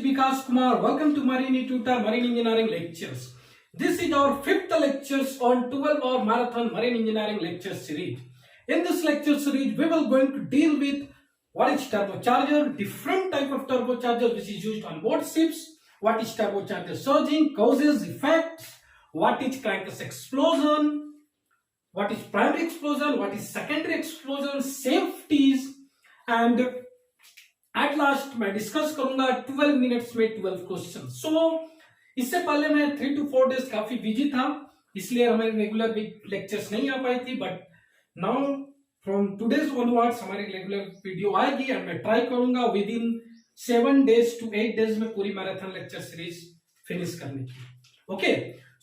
Vikas Kumar. Welcome to Marine Tutor Marine Engineering Lectures. This is our fifth lectures on 12-hour marathon Marine Engineering lecture series. In this lecture series, we will going to deal with what is turbocharger, different type of turbocharger which is used on board ships, what is turbocharger surging, causes, effects, what is crankcase explosion, what is primary explosion, what is secondary explosion, safeties, and at last मैं discuss करूंगा 12 minutes में 12 question. सो इससे पहले मैं 3 to 4 days काफी busy था, इसलिए हमारे रेगुलर लेक्चर्स नहीं आ पाई थी. But now from today's onwards हमारी रेगुलर वीडियो आएगी एंड मैं ट्राई करूंगा with in 7 days to 8 days में पूरी मैराथन लेक्चर सीरीज फिनिश करने की. Okay,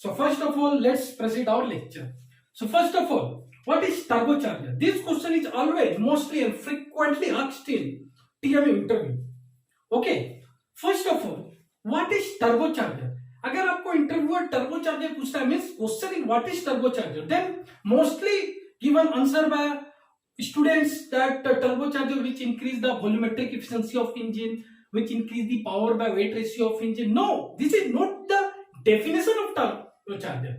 so first of all let's proceed our lecture. So first of all, what is turbocharger? This question is always mostly and frequently asked in TMA interview. Okay, first of all what is turbocharger? अगर आपको interviewer turbocharger पूछता है, means question is what is turbocharger, then mostly given answer by students that turbocharger which increase the volumetric efficiency of engine, which increase the power by weight ratio of engine. No, this is not the definition of turbocharger.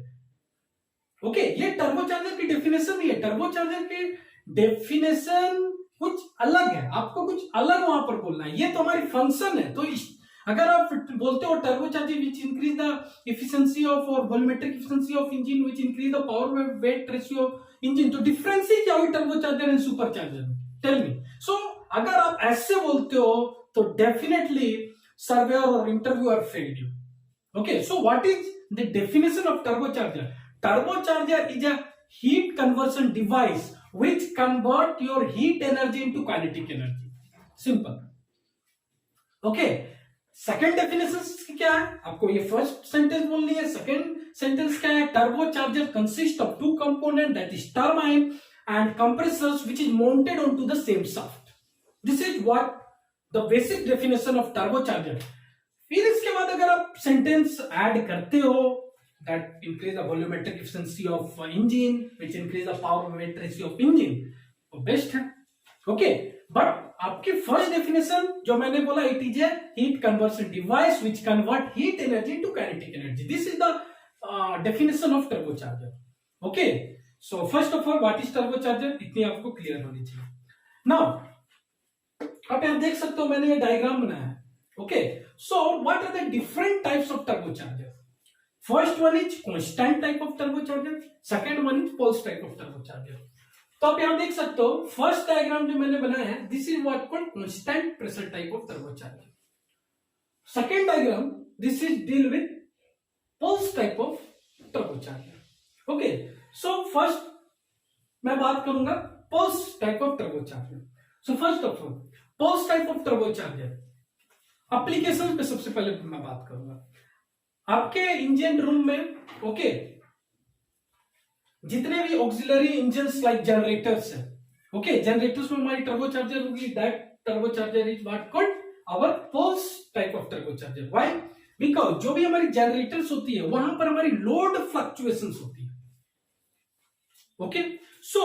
Okay, ये turbocharger की definition नहीं है. Turbocharger की definition कुछ अलग है, आपको कुछ अलग वहां पर बोलना है. ये तो हमारी फंक्शन है. तो अगर आप बोलते हो turbocharger which increase the efficiency of और volumetric efficiency of engine which increase the power weight ratio of engine, तो डिफरेंस ही क्या हुई turbocharger and supercharger? Tell me. So अगर आप ऐसे बोलते हो तो डेफिनेटली सर्वेयर और interviewer failed you. Okay, so what is the definition of turbocharger? Turbocharger is a heat conversion device which convert your heat energy into kinetic energy. Simple. Okay. Second definition क्या है? आपको ये first sentence बोलनी है. Second sentence क्या है? Turbocharger consist of two component, that is turbine and compressors which is mounted onto the same shaft. This is what the basic definition of turbocharger. फिर इसके बाद अगर आप सेंटेंस ऐड करते हो, that increase the volumetric efficiency of engine, which increase the power weight ratio of engine, तो best है. Okay, but आपकी फर्स्ट डेफिनेशन जो मैंने बोला, it is a heat conversion device which convert heat energy to kinetic energy. This is the definition of turbocharger. Okay, so first of all what is turbocharger, इतनी आपको clear होनी चाहिए. Now आप यहां देख सकते हो, मैंने ये डायग्राम बनाया है. Okay, so what are the different types of turbocharger? First one is constant type of turbocharger, second one is pulse type of turbocharger. तो आप यहां देख सकते हो फर्स्ट डायग्राम जो मैंने बनाया है, this is what called constant pressure type of turbocharger. Second diagram, this is deal with pulse type of turbocharger. Okay, so first मैं बात करूंगा pulse type of turbocharger. So first of all pulse type of turbocharger application पे सबसे पहले मैं बात करूंगा. आपके इंजन रूम में ओके जितने भी ऑक्सिलरी इंजन्स लाइक जनरेटर्स है, ओके, जनरेटर्स में हमारी टर्बोचार्जर होगी. That turbocharger is what called our pulse type of turbocharger. Why? Because जो भी हमारी जनरेटर्स होती है वहां पर हमारी लोड फ्लक्चुएशंस होती है. Okay, so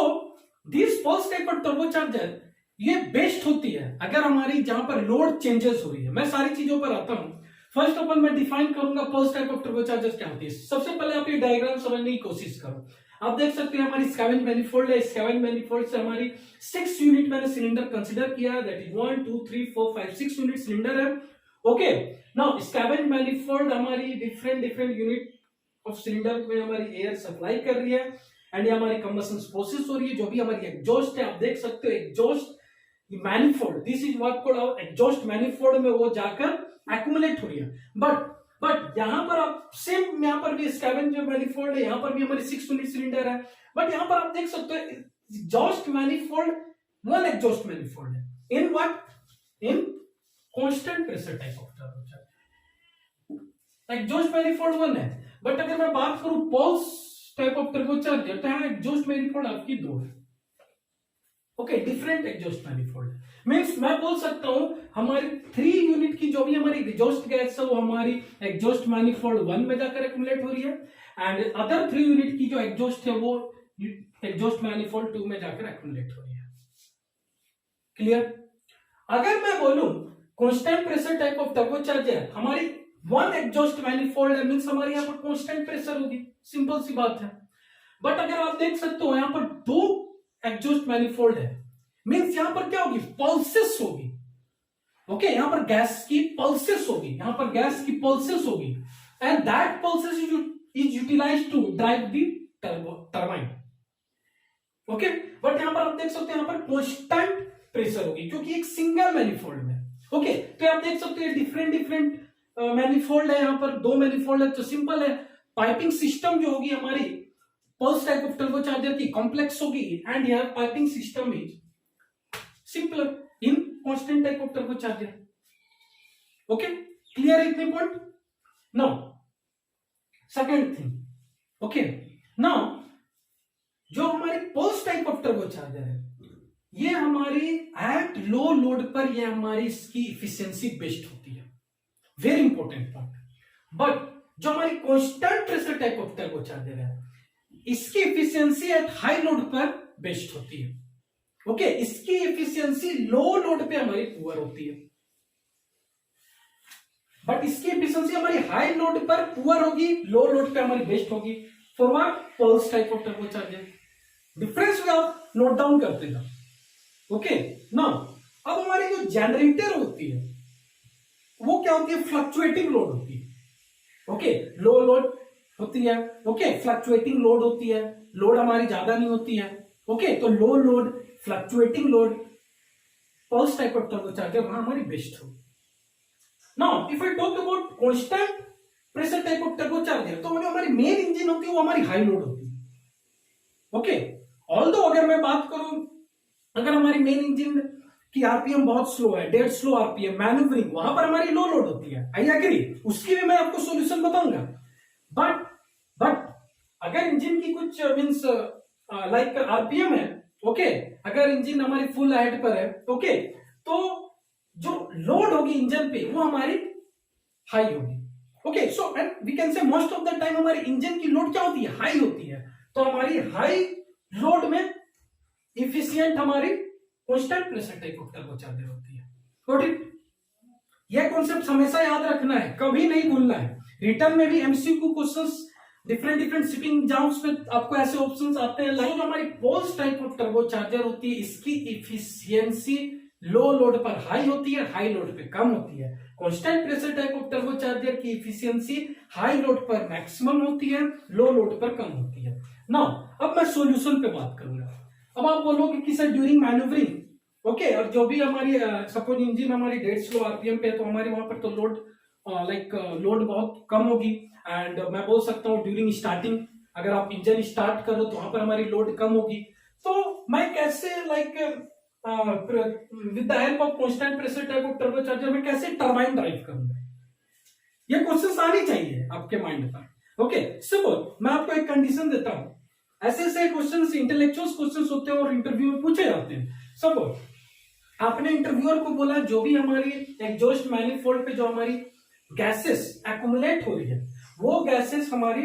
this pulse type of turbocharger ये बेस्ट होती है अगर हमारी जहां पर लोड चेंजेस हो रही है. मैं सारी चीजों पर आता हूं. फर्स्ट ऑफ ऑल मैं डिफाइन करूंगा पल्स टाइप ऑफ टर्बोचार्जर क्या होती है. सबसे पहले आप ये डायग्राम समझने की कोशिश करो. आप देख सकते हैं हमारी स्कैवेंज मैनिफोल्ड है. स्कैवेंज मैनिफोल्ड से हमारी 6 यूनिट मैंने सिलेंडर कंसीडर किया है. दैट इज 1 2 3 4 5 6 यूनिट सिलेंडर है. ओके, नाउ स्कैवेंज मैनिफोल्ड हमारी डिफरेंट यूनिट ऑफ सिलेंडर में हमारी एयर सप्लाई कर रही है एंड ये हमारी कंबशन प्रोसेस हो रही है. जो भी हमारी एग्जॉस्ट है, आप देख सकते हो exhaust manifold, this is what called exhaust manifold में वो जाकर एक्यूमुलेट हो रही है. बट यहां पर आप सेम, यहां पर भी स्कैवेंज मैनिफोल्ड है, यहां पर भी हमारी 6 यूनिट सिलेंडर है. बट यहां पर आप देख सकते हो exhaust manifold, one exhaust manifold है. In what? In constant pressure type of turbocharger. Exhaust manifold one है. बट अगर मैं बात करूं पल्स टाइप ऑफ टर्बोचार्जर, तो यहां एग्जॉस्ट मैनिफोल्ड आपकी 2 है. Okay, different exhaust manifold. Means मैं बोल सकता हूं हमारी 3 यूनिट की जो भी हमारी एग्जॉस्ट गैस है वो हमारी एग्जॉस्ट मैनिफोल्ड 1 में जाकर एक्यूमुलेट हो रही है एंड अदर 3 यूनिट की जो एग्जॉस्ट है वो एग्जॉस्ट मैनिफोल्ड 2 में जाकर एक्यूमुलेट हो रही है. क्लियर? अगर मैं बोलूं constant pressure type of turbocharger हमारी वन एग्जॉस्ट मैनिफोल्ड है, मींस हमारे यहाँ पर कांस्टेंट प्रेशर होगी, सिंपल सी बात है। बट अगर आप देख सकते हो यहाँ पर दो एग्जॉस्ट मैनिफोल्ड है, मींस यहाँ पर क्या होगी, पल्सेस होगी। ओके, यहाँ पर गैस की पल्सेस होगी, यहाँ पर गैस की पल्सेस होगी, and that pulses is utilised to drive the turbine. Okay, but यहाँ पर आप देख सकते हो यहाँ पर कांस्टेंट प्रेशर होगी क्योंकि एक सिंगल मैनिफोल्ड में। ओके, तो आप देख सकते हो डिफरेंट डिफरेंट मैनिफोल्ड है, यहाँ पर दो मैनिफोल्ड है, तो सिंपल है। पाइपिंग सिस्टम जो होगी हमारी पल्स टाइप ऑफ टर्बोचार्जर की कॉम्प्लेक्स होगी, एंड यहाँ piping system is simpler in constant type of turbocharger. Okay, clear है इतने point? Now second thing, okay, now जो हमारी पल्स टाइप ऑफ टर्बोचार्जर है, ये हमारी एट लो लोड पर ये हमारी इसकी इफिशियंसी बेस्ट होती है, वेरी इंपॉर्टेंट पॉइंट। बट जो हमारी constant pressure type of turbocharger है, इसकी इफिशियंसी एट हाई लोड पर बेस्ट होती है। ओके, इसकी इफिशियंसी लो लोड पे हमारी पुअर होती है, बट इसकी इफिशियंसी हमारी हाई लोड पर पुअर होगी, लो लोड पे हमारी बेस्ट होगी। For what? Pulse type of turbocharger. Difference भी आप नोट डाउन करते जाओ। ओके, नाउ अब हमारी जो जनरेटर होती है वो क्या होती है, फ्लक्चुएटिंग लोड होती है। ओके, लो लोड होती है, ओके, फ्लक्चुएटिंग लोड होती है, लोड हमारी ज्यादा नहीं होती है। ओके, तो low load, fluctuating load, pulse type of turbocharger वहां हमारी बेस्ट हो। Now if I talk about constant pressure type of turbocharger, तो जो हमारी मेन इंजन होती है वो हमारी हाई लोड होती है। ओके, ऑल्दो अगर मैं बात करूं, अगर हमारी मेन इंजन की आरपीएम बहुत स्लो है, डेड स्लो आरपीएम, मैन्यूवरिंग, वहां पर हमारी लो लोड होती है, आई एग्री, उसकी भी मैं आपको सॉल्यूशन बताऊंगा। बट अगर इंजन की कुछ मींस लाइक आरपीएम है, ओके, अगर इंजन हमारी फुल हेड पर है, ओके, तो जो लोड होगी इंजन पे वो हमारी हाई होगी। Okay, so and we can say most of the time हमारी इंजन की लोड क्या होती है, हाई होती है, तो हमारी हाई लोड में इफिशियंट हमारी constant pressure type of turbocharger होती है। Got it? यह कॉन्सेप्ट हमेशा याद रखना है, कभी नहीं भूलना है। रिटर्न में भी MCQ questions different different shipping exams में आपको ऐसे ऑप्शंस आते हैं। लाइक हमारी पल्स टाइप ऑफ टर्बोचार्जर होती है, इसकी इफिशियंसी लो लोड पर हाई होती है, हाई लोड पे कम होती है। Constant pressure type of turbocharger की इफिशियंसी हाई लोड पर मैक्सिमम होती है, लो लोड पर कम होती है। नाउ अब मैं सॉल्यूशन पे बात करूंगा। अब आप बोलोगे कि सर ड्यूरिंग मैन्यूवरिंग, ओके, और जो भी हमारी सपोज इंजन हमारी डेड स्लो आरपीएम पे है, तो हमारे वहां पर तो लोड लोड बहुत कम होगी, एंड मैं बोल सकता हूँ ड्यूरिंग स्टार्टिंग अगर आप इंजन स्टार्ट करो तो वहां पर हमारी लोड कम होगी। तो मैं कैसे with the help of constant pressure type of turbocharger में कैसे टरबाइन ड्राइव करूंगा, ये क्वेश्चन आनी चाहिए आपके माइंड पर। ओके, सपोज मैं आपको एक कंडीशन देता हूं, ऐसे ऐसे क्वेश्चंस इंटेलेक्चुअल क्वेश्चंस होते हैं और इंटरव्यू में पूछे जाते हैं। सपोज आपने इंटरव्यूअर को बोला जो भी हमारी एग्जॉस्ट मैनिफोल्ड पे जो हमारी गैसेस एक्युमुलेट हो रही है, वो गैसेस हमारी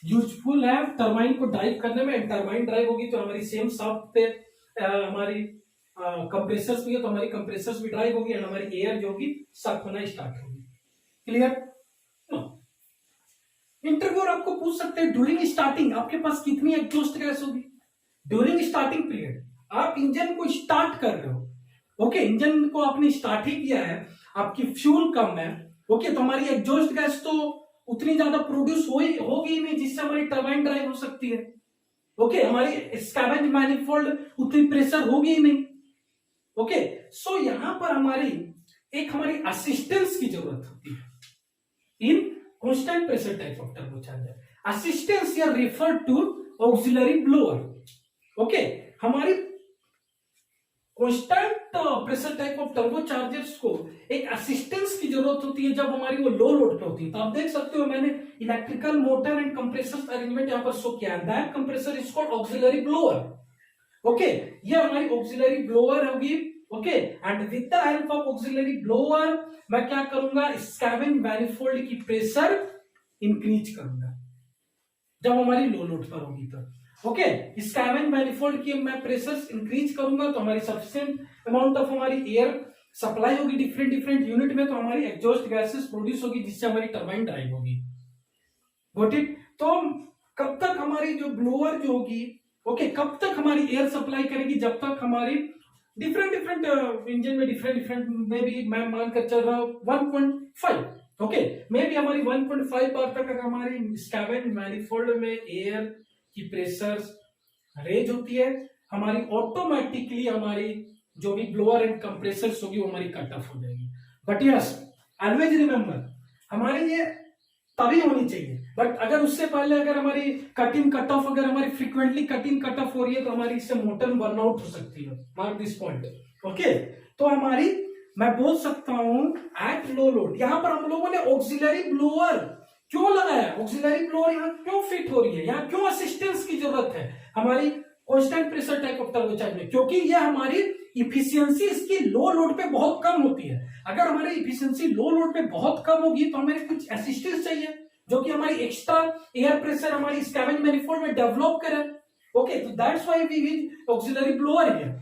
यूजफुल है टरबाइन को ड्राइव करने में। टरबाइन ड्राइव होगी तो हमारी सेम शाफ्ट पे हमारी कंप्रेसर्स भी है, तो हमारी कंप्रेसर्स भी ड्राइव होगी एंड हमारी एयर जो होगी सक होना स्टार्ट होगी। क्लियर? इंटरव्यूअर आपको पूछ सकते हैं ड्यूरिंग स्टार्टिंग आपके पास कितनी एग्जॉस्ट गैस होगी। ड्यूरिंग स्टार्टिंग पीरियड आप इंजन को स्टार्ट कर रहे हो, ओके, इंजन को आपने स्टार्ट ही किया है, आपकी फ्यूल कम है, ओके, तो हमारी एग्जॉस्ट गैस तो उतनी ज्यादा प्रोड्यूस होगी नहीं जिससे हमारी टरबाइन ड्राइव हो सकती है। ओके, हमारी स्कैवेंज मैनिफोल्ड उतनी प्रेशर होगी ही नहीं। ओके, सो यहां पर हमारी असिस्टेंस की जरूरत होती है in constant pressure type of turbocharger. Assistance या refer to auxiliary blower. Okay, हमारी constant pressure type of turbochargers को एक असिस्टेंस की जरूरत होती है जब हमारी वो लो लोड पे होती है। तो आप देख सकते हो मैंने electrical motor and compressor arrangement यहां पर शो किया है। That compressor is called auxiliary blower. Okay, ये हमारी ऑक्सिलरी ब्लोअर होगी। Okay, and with the help of auxiliary blower मैं क्या करूंगा, स्कैवेंज मैनिफोल्ड की प्रेशर इंक्रीज करूंगा जब हमारी लो लोड पर होगी तो। ओके, स्कैवेंज मैनिफोल्ड की मैं प्रेशर इंक्रीज करूंगा तो हमारी सफिशिएंट अमाउंट ऑफ हमारी एयर सप्लाई होगी डिफरेंट डिफरेंट यूनिट में, तो हमारी एग्जॉस्ट गैसेस प्रोड्यूस होगी जिससे हमारी टरबाइन ड्राइव होगी। Got it? तो कब तक हमारी जो ब्लोअर जो होगी, ओके, कब तक हमारी एयर सप्लाई करेगी? जब तक हमारी डिफरेंट डिफरेंट इंजन में डिफरेंट डिफरेंट में भी मैं मानकर चल रहा हूं 1.5, ओके, मे भी हमारी 1.5 बार तक अगर हमारी स्कैवेंज मैनिफोल्ड में एयर की प्रेशर रेज होती है, हमारी ऑटोमेटिकली हमारी जो भी ब्लोअर एंड कंप्रेसर्स होगी वो हमारी कट ऑफ हो जाएगी। बट यस, ऑलवेज रिमेंबर, हमारी ये तभी होनी चाहिए, बट अगर उससे पहले अगर हमारी कटिंग कट ऑफ, अगर हमारी फ्रीक्वेंटली कटिंग कट ऑफ हो रही है तो हमारी इससे मोटर बर्नआउट हो सकती है। Mark this point, okay. तो हमारी, मैं बोल सकता हूं एट लो लोड, यहां पर हम लोगों ने ऑक्सिलरी ब्लोअर क्यों लगाया? ऑक्सिलरी ब्लोअर यहां क्यों फिट हो रही है? यहां क्यों असिस्टेंस की जरूरत है हमारी constant pressure type of turbocharger में? क्योंकि ये हमारी इफिशियंसी इसकी लो लोड पे बहुत कम होती है। अगर हमारी इफिशियंसी लो लोड पे बहुत कम होगी तो हमें कुछ असिस्टेंस चाहिए जो कि हमारी एक्स्ट्रा एयर प्रेशर हमारी स्कैवेंज मैनिफोल्ड में डेवलप करे। ओके, तो that's why we use auxiliary blower here.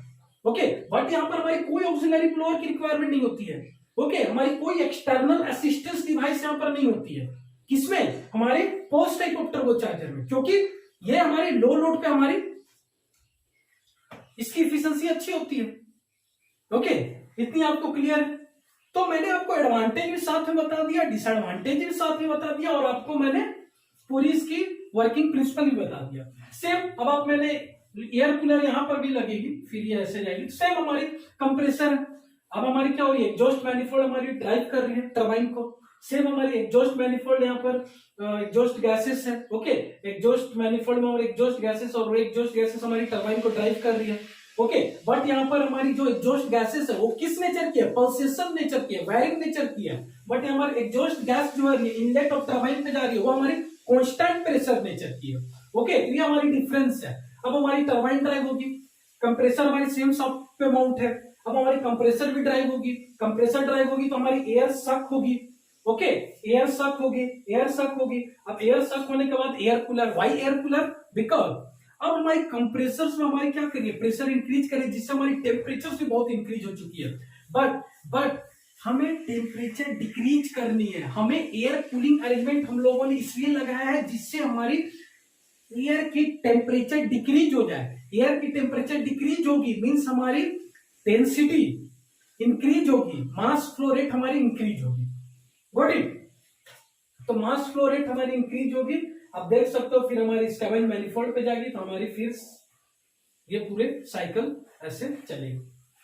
Okay, but यहां पर हमारी कोई ऑक्सिलरी ब्लोअर की रिक्वायरमेंट नहीं होती है। ओके, हमारी कोई एक्सटर्नल असिस्टेंस डिवाइस यहां पर नहीं होती है। किसमें? हमारे पोस्ट टाइप ऑफ टर्बोचार्जर में, क्योंकि ये हमारी लो लोड पे हमारी इसकी इफिशियंसी अच्छी होती है। ओके, इतनी आपको क्लियर है? तो मैंने आपको एडवांटेज भी साथ में बता दिया, डिसएडवांटेज भी साथ में बता दिया, और आपको मैंने पूरी इसकी वर्किंग प्रिंसिपल भी बता दिया। सेम अब आप, मैंने एयर कूलर यहां पर भी लगेगी, फिर ये ऐसे जाएगी। सेम हमारी कंप्रेसर है, अब हमारी क्या हो रही है? एग्जॉस्ट मैनिफोल्ड हमारी ड्राइव कर रही है टरबाइन को। सेम हमारी एग्जॉस्ट मैनिफोल्ड यहाँ पर एग्जॉस्ट गैसेस है। ओके, एग्जॉस्ट मैनिफोल्ड में हमारे एग्जॉस्ट गैसेस, और वो एग्जॉस्ट गैसेस हमारी टरबाइन को ड्राइव कर रही है। ओके, बट यहाँ पर हमारी जो एग्जॉस्ट गैसेस है वो किस नेचर की है? पल्सेशन नेचर की है, वायरिंग नेचर की है। बट हमारी एग्जॉस्ट गैस जो है इनलेट ऑफ टरबाइन पे जा रही है वो हमारी कांस्टेंट प्रेशर नेचर की है। ओके, ये हमारी डिफरेंस है। अब हमारी टरबाइन ड्राइव होगी, कंप्रेसर हमारी सेम सब पे माउंट है। अब हमारी कंप्रेसर भी ड्राइव होगी, कंप्रेसर ड्राइव होगी तो हमारी एयर सक होगी। ओके, एयर सक होगी, एयर सक होगी। अब एयर सक होने के बाद air cooler, why air cooler? Because अब हमारी कंप्रेसर्स में हमारी क्या करिए? प्रेशर इंक्रीज करिए, जिससे हमारी टेम्परेचर भी बहुत इंक्रीज हो चुकी है। बट हमें टेम्परेचर डिक्रीज करनी है। हमें एयर कूलिंग अरेंजमेंट हम लोगों ने इसलिए लगाया है जिससे हमारी एयर की टेम्परेचर डिक्रीज हो जाए। एयर की टेम्परेचर डिक्रीज होगी मीन्स हमारी डेंसिटी इंक्रीज होगी, मास फ्लो रेट हमारी इंक्रीज होगी। Got it? तो मास फ्लो रेट हमारी इंक्रीज होगी। अब देख सकते हो फिर हमारी स्कैवेंज मैनिफोल्ड पे जाएगी तो हमारी फिर ये पूरे साइकिल ऐसे चलेगी।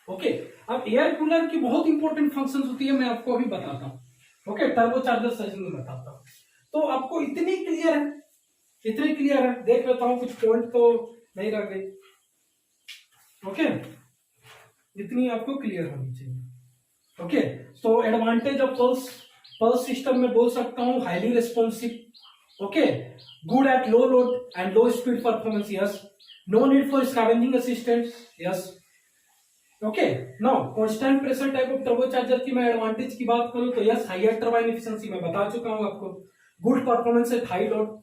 ओके, अब एयर कूलर की बहुत इंपॉर्टेंट फंक्शंस होती है, मैं आपको अभी बताता हूं। ओके, टर्बोचार्जर सेशन में बताता हूं। तो आपको इतनी क्लियर है, इतनी क्लियर है। देख लेता हूं कुछ पॉइंट तो नहीं रह गई। ओके, इतनी आपको क्लियर होनी चाहिए। ओके, तो एडवांटेज ऑफ पल्स सिस्टम में बोल सकता हूं highly responsive, okay, good at low load and low speed performance, yes. No need for scavenging assistant, yes. Okay, now constant pressure type of turbocharger की मैं advantage की बात करूं तो यस, हायर टरबाइन एफिशिएंसी मैं बता चुका हूं आपको। Good performance at high load,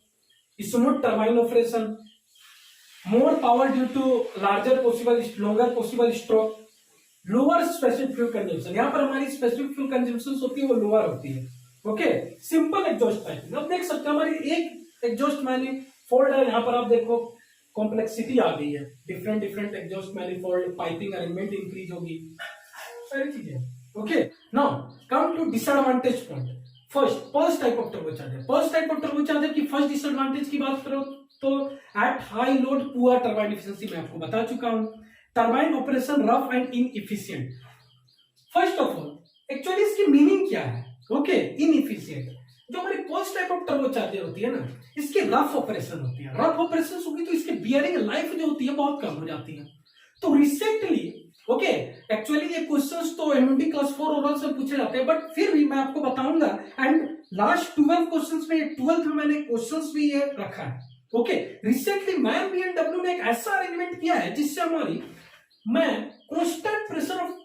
smooth turbine operation, more power due to larger possible longer possible stroke, lower specific fuel consumption. यहां पर हमारी स्पेसिफिक फ्यूल कंजम्पशन होती है वो लोअर होती है। Okay, simple exhaust piping. अब देख सकते हैं हमारी एक एग्जॉस्ट मैनिफोल्ड है, यहां पर आप देखो कॉम्प्लेक्सिटी आ गई है, different different exhaust manifold, piping arrangement increase होगी, सारी चीजें। Okay, now come to disadvantage point. First, pulse type of turbocharger. Pulse type of turbocharger की फर्स्ट डिसएडवांटेज की बात करो तो at high load poor turbine efficiency मैं आपको बता चुका हूं। Turbine operation rough and inefficient. First of all, actually इसकी मीनिंग क्या है? Okay, inefficient. जो हमारी पल्स टाइप ऑफ टर्बोचार्जर होती है ना, इसकी रफ ऑपरेशन होती है। रफ ऑपरेशन होगी तो इसकी बियरिंग लाइफ जो होती है बहुत कम हो जाती है। तो रिसेंटली, ओके, एक्चुअली ये क्वेश्चंस तो एमएमडी क्लास 4 ओरल से पूछे जाते हैं, बट फिर भी मैं आपको बताऊंगा। एंड लास्ट 12 क्वेश्चंस में, 12th में मैंने क्वेश्चंस भी ये रखा है। ओके, रिसेंटली मैन बीएमडब्ल्यू ने एक ऐसा अरेंजमेंट किया है जिससे हमारी, मैं constant pressure of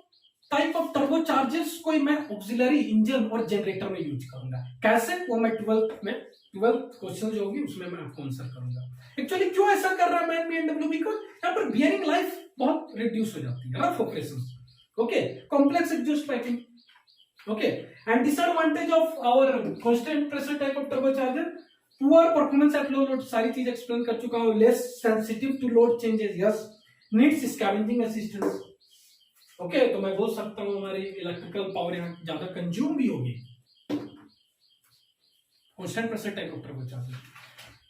type of turbochargers को मैं ऑक्सिलरी इंजन और जनरेटर में यूज करूंगा। कैसे? वो मैं 12th क्वेश्चन जो होगी उसमें मैं आपको आंसर करूंगा। एक्चुअली क्यों ऐसा कर रहा है मैन बीएमडब्ल्यू? बिकॉज यहाँ पर बियरिंग लाइफ बहुत रिड्यूस हो जाती है, rough operation. Okay, complex exhaust piping. Okay, and disadvantage of our constant pressure type of turbocharger, poor performance at low load, सारी चीज एक्सप्लेन कर चुका हूँ. Less sensitive to load changes, yes. Needs scavenging assistance. Okay, तो मैं बोल सकता हूँ हमारी इलेक्ट्रिकल पावर यहाँ ज्यादा कंज्यूम भी होगी. Constant pressure type of turbocharger.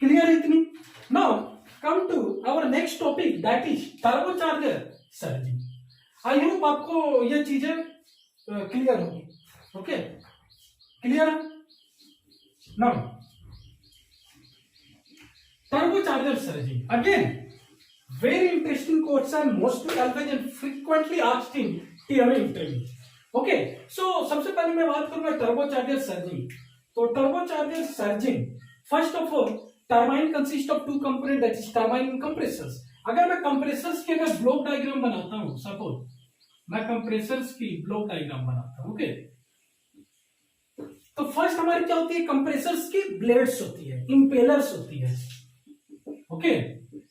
Clear है इतनी? Now come to our next topic, that is turbocharger surging. I hope आपको ये चीजें क्लियर होगी. ओके, क्लियर है? Now turbocharger surging, again very interesting question, mostly always and frequently asked in TMA interview. Okay, so सबसे पहले मैं बात करूंगा turbocharger surging. तो turbocharger surging, first of all, turbine consists of two components, that is turbine and compressors. अगर मैं compressors के अगर ब्लॉक डायग्राम बनाता हूं, सपोज मैं कंप्रेसर्स की ब्लॉक डायग्राम बनाता हूं. ओके, तो फर्स्ट हमारी क्या होती है, कंप्रेसर्स की ब्लेड्स होती है, इंपेलर्स होती है. ओके,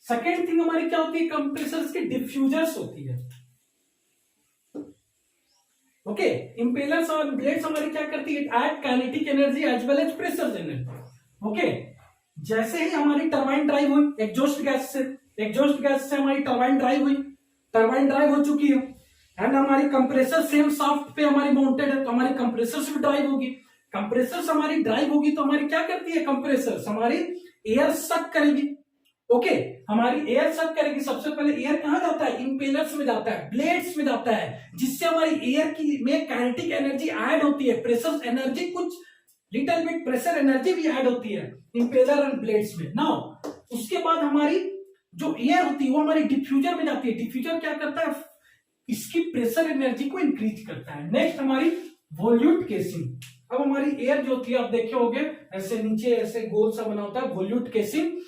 सेकेंड थिंग हमारी क्या होती है, कंप्रेसर्स की डिफ्यूजर्स होती है. ओके, इंपेलर्स और ब्लेड्स हमारी क्या करती है, add kinetic energy as well as pressure energy. Okay, जैसे ही हमारी टरबाइन ड्राइव हुई एग्जॉस्ट गैस से हमारी टरबाइन ड्राइव हुई, टरबाइन ड्राइव हो चुकी है, एंड हमारी कंप्रेसर सेम शाफ्ट पे हमारी माउंटेड है, तो हमारी कंप्रेसर भी ड्राइव होगी. कंप्रेसर हमारी ड्राइव होगी तो हमारी क्या करती है, कंप्रेसर हमारी एयर सक करेगी. ओके, हमारी एयर सक करेगी. सबसे पहले एयर कहां जाता है, इंपेलर्स में जाता है, ब्लेड्स में जाता है, जिससे हमारी एयर की में काइनेटिक एनर्जी ऐड होती है, प्रेशर एनर्जी, कुछ लिटिल बिट प्रेशर एनर्जी भी ऐड होती है इंपेलर एंड ब्लेड्स में. नाउ उसके बाद हमारी जो एयर होती है वो हमारी डिफ्यूजर में जाती है. डिफ्यूजर क्या करता है, इसकी प्रेशर एनर्जी को इंक्रीज करता है. नेक्स्ट हमारी वॉल्यूट केसिंग. अब हमारी एयर जो होती है, आप देखे होंगे ऐसे नीचे ऐसे गोल सा बना होता है, वॉल्यूट केसिंग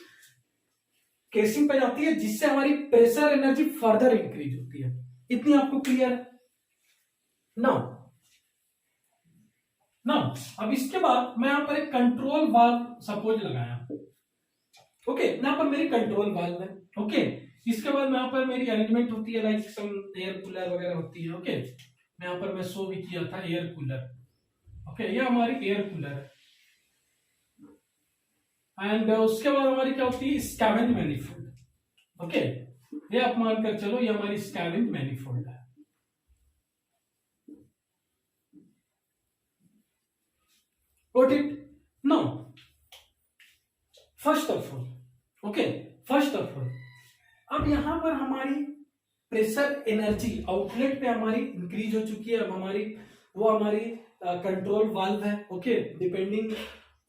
पे जाती है, जिससे हमारी प्रेशर एनर्जी फर्दर इंक्रीज होती है. इतनी आपको क्लियर है? नाउ अब इसके बाद मैं यहां पर एक कंट्रोल वाल्व सपोज लगाया. ओके, यहां पर मेरी कंट्रोल वाल्व है. ओके, इसके बाद यहाँ पर मेरी अरेंजमेंट होती है, लाइक सम एयर कूलर वगैरह होती है. ओके, यहाँ पर मैं शो भी किया था एयर कूलर. ओके, ये हमारी एयर कूलर है. एंड उसके बाद हमारी क्या होती है, स्कैवेंज मैनिफोल्ड. ओके, ये आप मानकर चलो ये हमारी स्कैवेंज मैनिफोल्ड है. Got it? Now, first of all, अब यहां पर हमारी प्रेशर एनर्जी आउटलेट पे हमारी इंक्रीज हो चुकी है. अब हमारी कंट्रोल वाल्व है. Okay, depending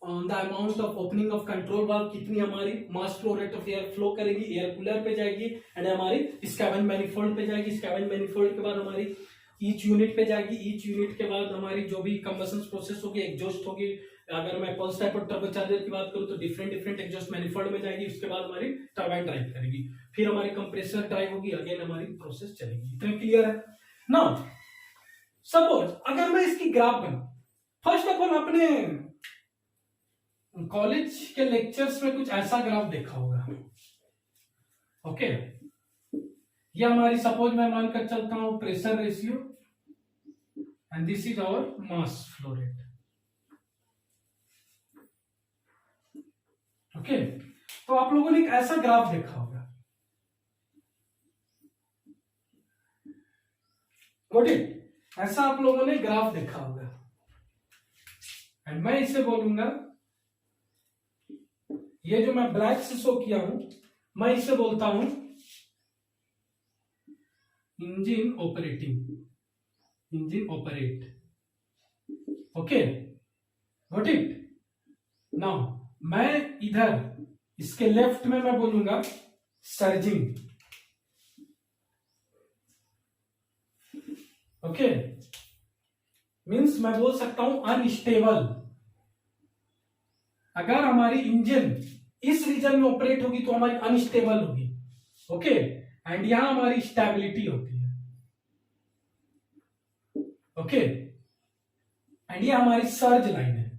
on the amount of opening of control valve, कितनी हमारी mass flow rate of air flow करेगी, एयर कूलर पे जाएगी एंड हमारी स्कैवेंज मैनिफोल्ड पे जाएगी. स्कैवेंज मैनिफोल्ड के बाद हमारी ईच यूनिट पे जाएगी. ईच यूनिट के बाद हमारी जो भी कंबशन प्रोसेस होगी, एग्जॉस्ट होगी. अगर मैं पल्स टाइप ऑफ टर्बोचार्जर की बात करूं तो डिफरेंट एग्जॉस्ट मैनिफोल्ड में जाएगी. उसके बाद हमारी टरबाइन ड्राइव करेगी, फिर हमारी कंप्रेसर ड्राइव होगी, अगेन हमारी प्रोसेस चलेगी. इतना क्लियर है? नाउ सपोज अगर मैं इसकी ग्राफ बनाऊं, फर्स्ट ऑफ ऑल अपने कॉलेज के लेक्चर्स में कुछ ऐसा ग्राफ देखा होगा. ओके, ये हमारी सपोज मैं मानकर चलता हूं pressure ratio and this is our mass flow rate. Okay, तो आप लोगों ने एक ऐसा ग्राफ देखा होगा. Got it? ऐसा आप लोगों ने ग्राफ देखा होगा एंड मैं इसे बोलूंगा, ये जो मैं ब्लैक से शो किया हूं, मैं इसे बोलता हूं engine operate. Okay, got it? Now मैं इधर इसके लेफ्ट में मैं बोलूंगा सर्जिंग. ओके, मीन्स मैं बोल सकता हूं अनस्टेबल. अगर हमारी इंजन इस रीजन में ऑपरेट होगी तो हमारी अनस्टेबल होगी. ओके, एंड यहां हमारी स्टेबिलिटी होती है. ओके, एंड ये हमारी सर्ज लाइन है.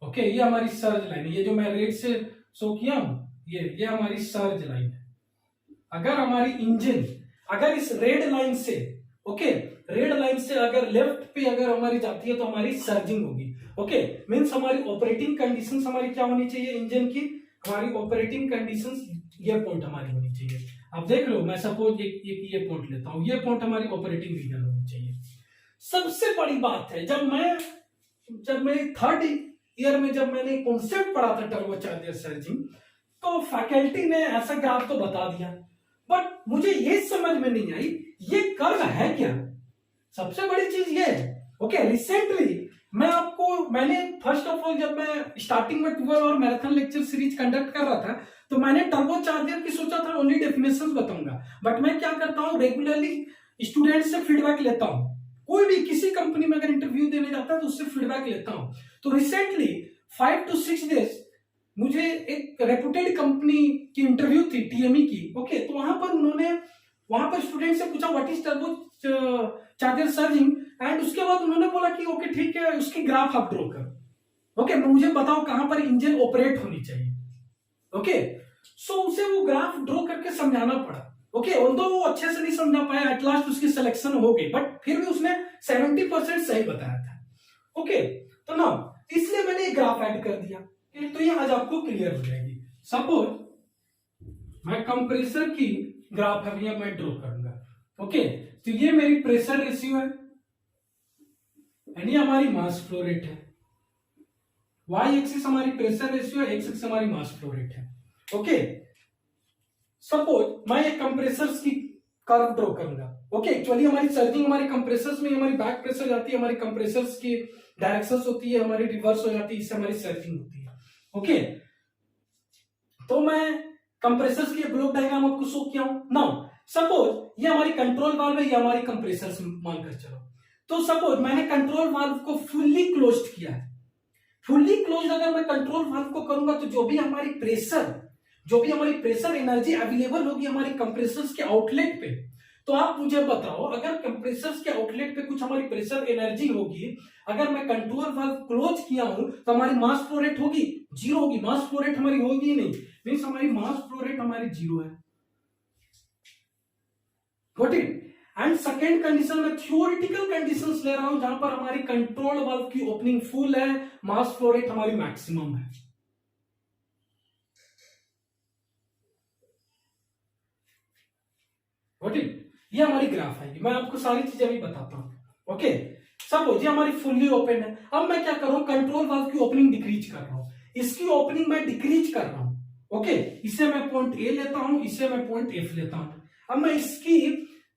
ओके, ये हमारी सर्ज लाइन है. ये जो मैं रेड से शो किया हूं, ये हमारी सर्ज लाइन है. अगर हमारी इंजन अगर इस रेड लाइन से ओके, रेड लाइन से अगर लेफ्ट पे अगर हमारी जाती है तो हमारी सर्जिंग होगी। ओके, मीन्स हमारी ऑपरेटिंग कंडीशंस हमारी क्या होनी चाहिए इंजन की, हमारी ऑपरेटिंग कंडीशंस ये पॉइंट हमारी होनी चाहिए। अब देख लो, मैं सपोज ये पॉइंट लेता हूं, ये पॉइंट हमारी ऑपरेटिंग रीजन होनी चाहिए। सबसे बड़ी बात है, जब मैं थर्ड ईयर में जब मैंने कॉन्सेप्ट पढ़ा था टर्बोचार्जर सर्जिंग, तो फैकल्टी ने ऐसा ग्राफ तो बता दिया, बट मुझे ये समझ में नहीं आई ये कर्व है क्या। सबसे बड़ी चीज ये है। ओके, रिसेंटली मैंने फर्स्ट ऑफ ऑल जब मैं स्टार्टिंग में 12 और मैराथन लेक्चर सीरीज कंडक्ट कर रहा था, तो मैंने टर्बोचार्जर की सोचा था ओनली डेफिनेशंस बताऊंगा, बट मैं क्या करता हूँ रेगुलरली स्टूडेंट से फीडबैक लेता हूँ। कोई भी किसी कंपनी में अगर इंटरव्यू देने जाता है तो उससे फीडबैक लेता हूँ। तो रिसेंटली 5 to 6 डेज मुझे एक रेपुटेड कंपनी की इंटरव्यू थी, टीएमई की। ओके, तो वहां पर स्टूडेंट से पूछा what is turbo charger surging, and उसके बाद उन्होंने बोला कि ओके ठीक है, उसकी ग्राफ आप ड्रॉ करो। ओके, मुझे बताओ कहां पर इंजन ऑपरेट होनी चाहिए। ओके, सो उसे वो ग्राफ ड्रॉ करके समझाना पड़ा। ओके, ऑल्दो वो अच्छे से नहीं समझा पाया, एट लास्ट उसकी सिलेक्शन हो गई, बट फिर भी उसने 70% सही बताया था। ओके, तो ना इसलिए मैंने ग्राफ ऐड कर दिया, तो ये आज आपको क्लियर हो जाएगी। सपोज मैं कंप्रेसर की ग्राफ है मैं ड्रॉ करूंगा। ओके, तो ये मेरी प्रेशर रेशियो है, यानी हमारी मास फ्लो रेट है। वाई एक्सिस हमारी प्रेशर रेशियो है, एक्स एक्सिस हमारी मास फ्लो रेट है। ओके, सपोज मैं एक कंप्रेसर्स की कर्व ड्रॉ करूंगा। ओके, एक्चुअली हमारी सर्जिंग हमारी कंप्रेसर्स में हमारी बैक प्रेशर जाती है, हमारी कंप्रेसर्स की डायरेक्शंस होती है, हमारी रिवर्स हो जाती है, इससे हमारी सर्जिंग होती है। ओके, तो मैं कंप्रेसर्स की ब्लॉक डायग्राम आपको शो किया हूं। नाउ सपोज ये हमारी कंट्रोल वाल्व है, ये हमारी कंप्रेसर्स मानकर चलो। तो सपोज मैंने कंट्रोल वाल्व को फुल्ली क्लोज्ड किया है। फुल्ली क्लोज्ड अगर मैं कंट्रोल वाल्व को करूंगा तो जो भी हमारी प्रेशर एनर्जी अवेलेबल होगी हमारी कंप्रेसर्स के आउटलेट पे, तो आप मुझे बताओ अगर कंप्रेसर्स के आउटलेट पे कुछ हमारी प्रेशर एनर्जी होगी, अगर मैं कंट्रोल वाल्व क्लोज किया हूं तो हमारी मास फ्लो रेट होगी, जीरो होगी। मास फ्लो रेट हमारी होगी ही नहीं, मींस हमारी मास फ्लो रेट हमारी जीरो है। Got it? And second condition में थ्योरेटिकल कंडीशंस ले रहा हूं जहां पर हमारी कंट्रोल वाल्व की ओपनिंग फुल है, मास फ्लो रेट हमारी मैक्सिमम है। Got it? ये हमारी ग्राफ आएगी, मैं आपको सारी चीजें भी बताता हूं। ओके, सपोज ये हमारी फुल्ली ओपन है। अब मैं क्या कर रहा हूं, कंट्रोल वाल्व की ओपनिंग डिक्रीज कर रहा हूं, इसकी ओपनिंग मैं डिक्रीज कर रहा हूं। ओके, इसे मैं पॉइंट ए लेता हूं, इसे मैं पॉइंट एफ लेता हूं। अब मैं इसकी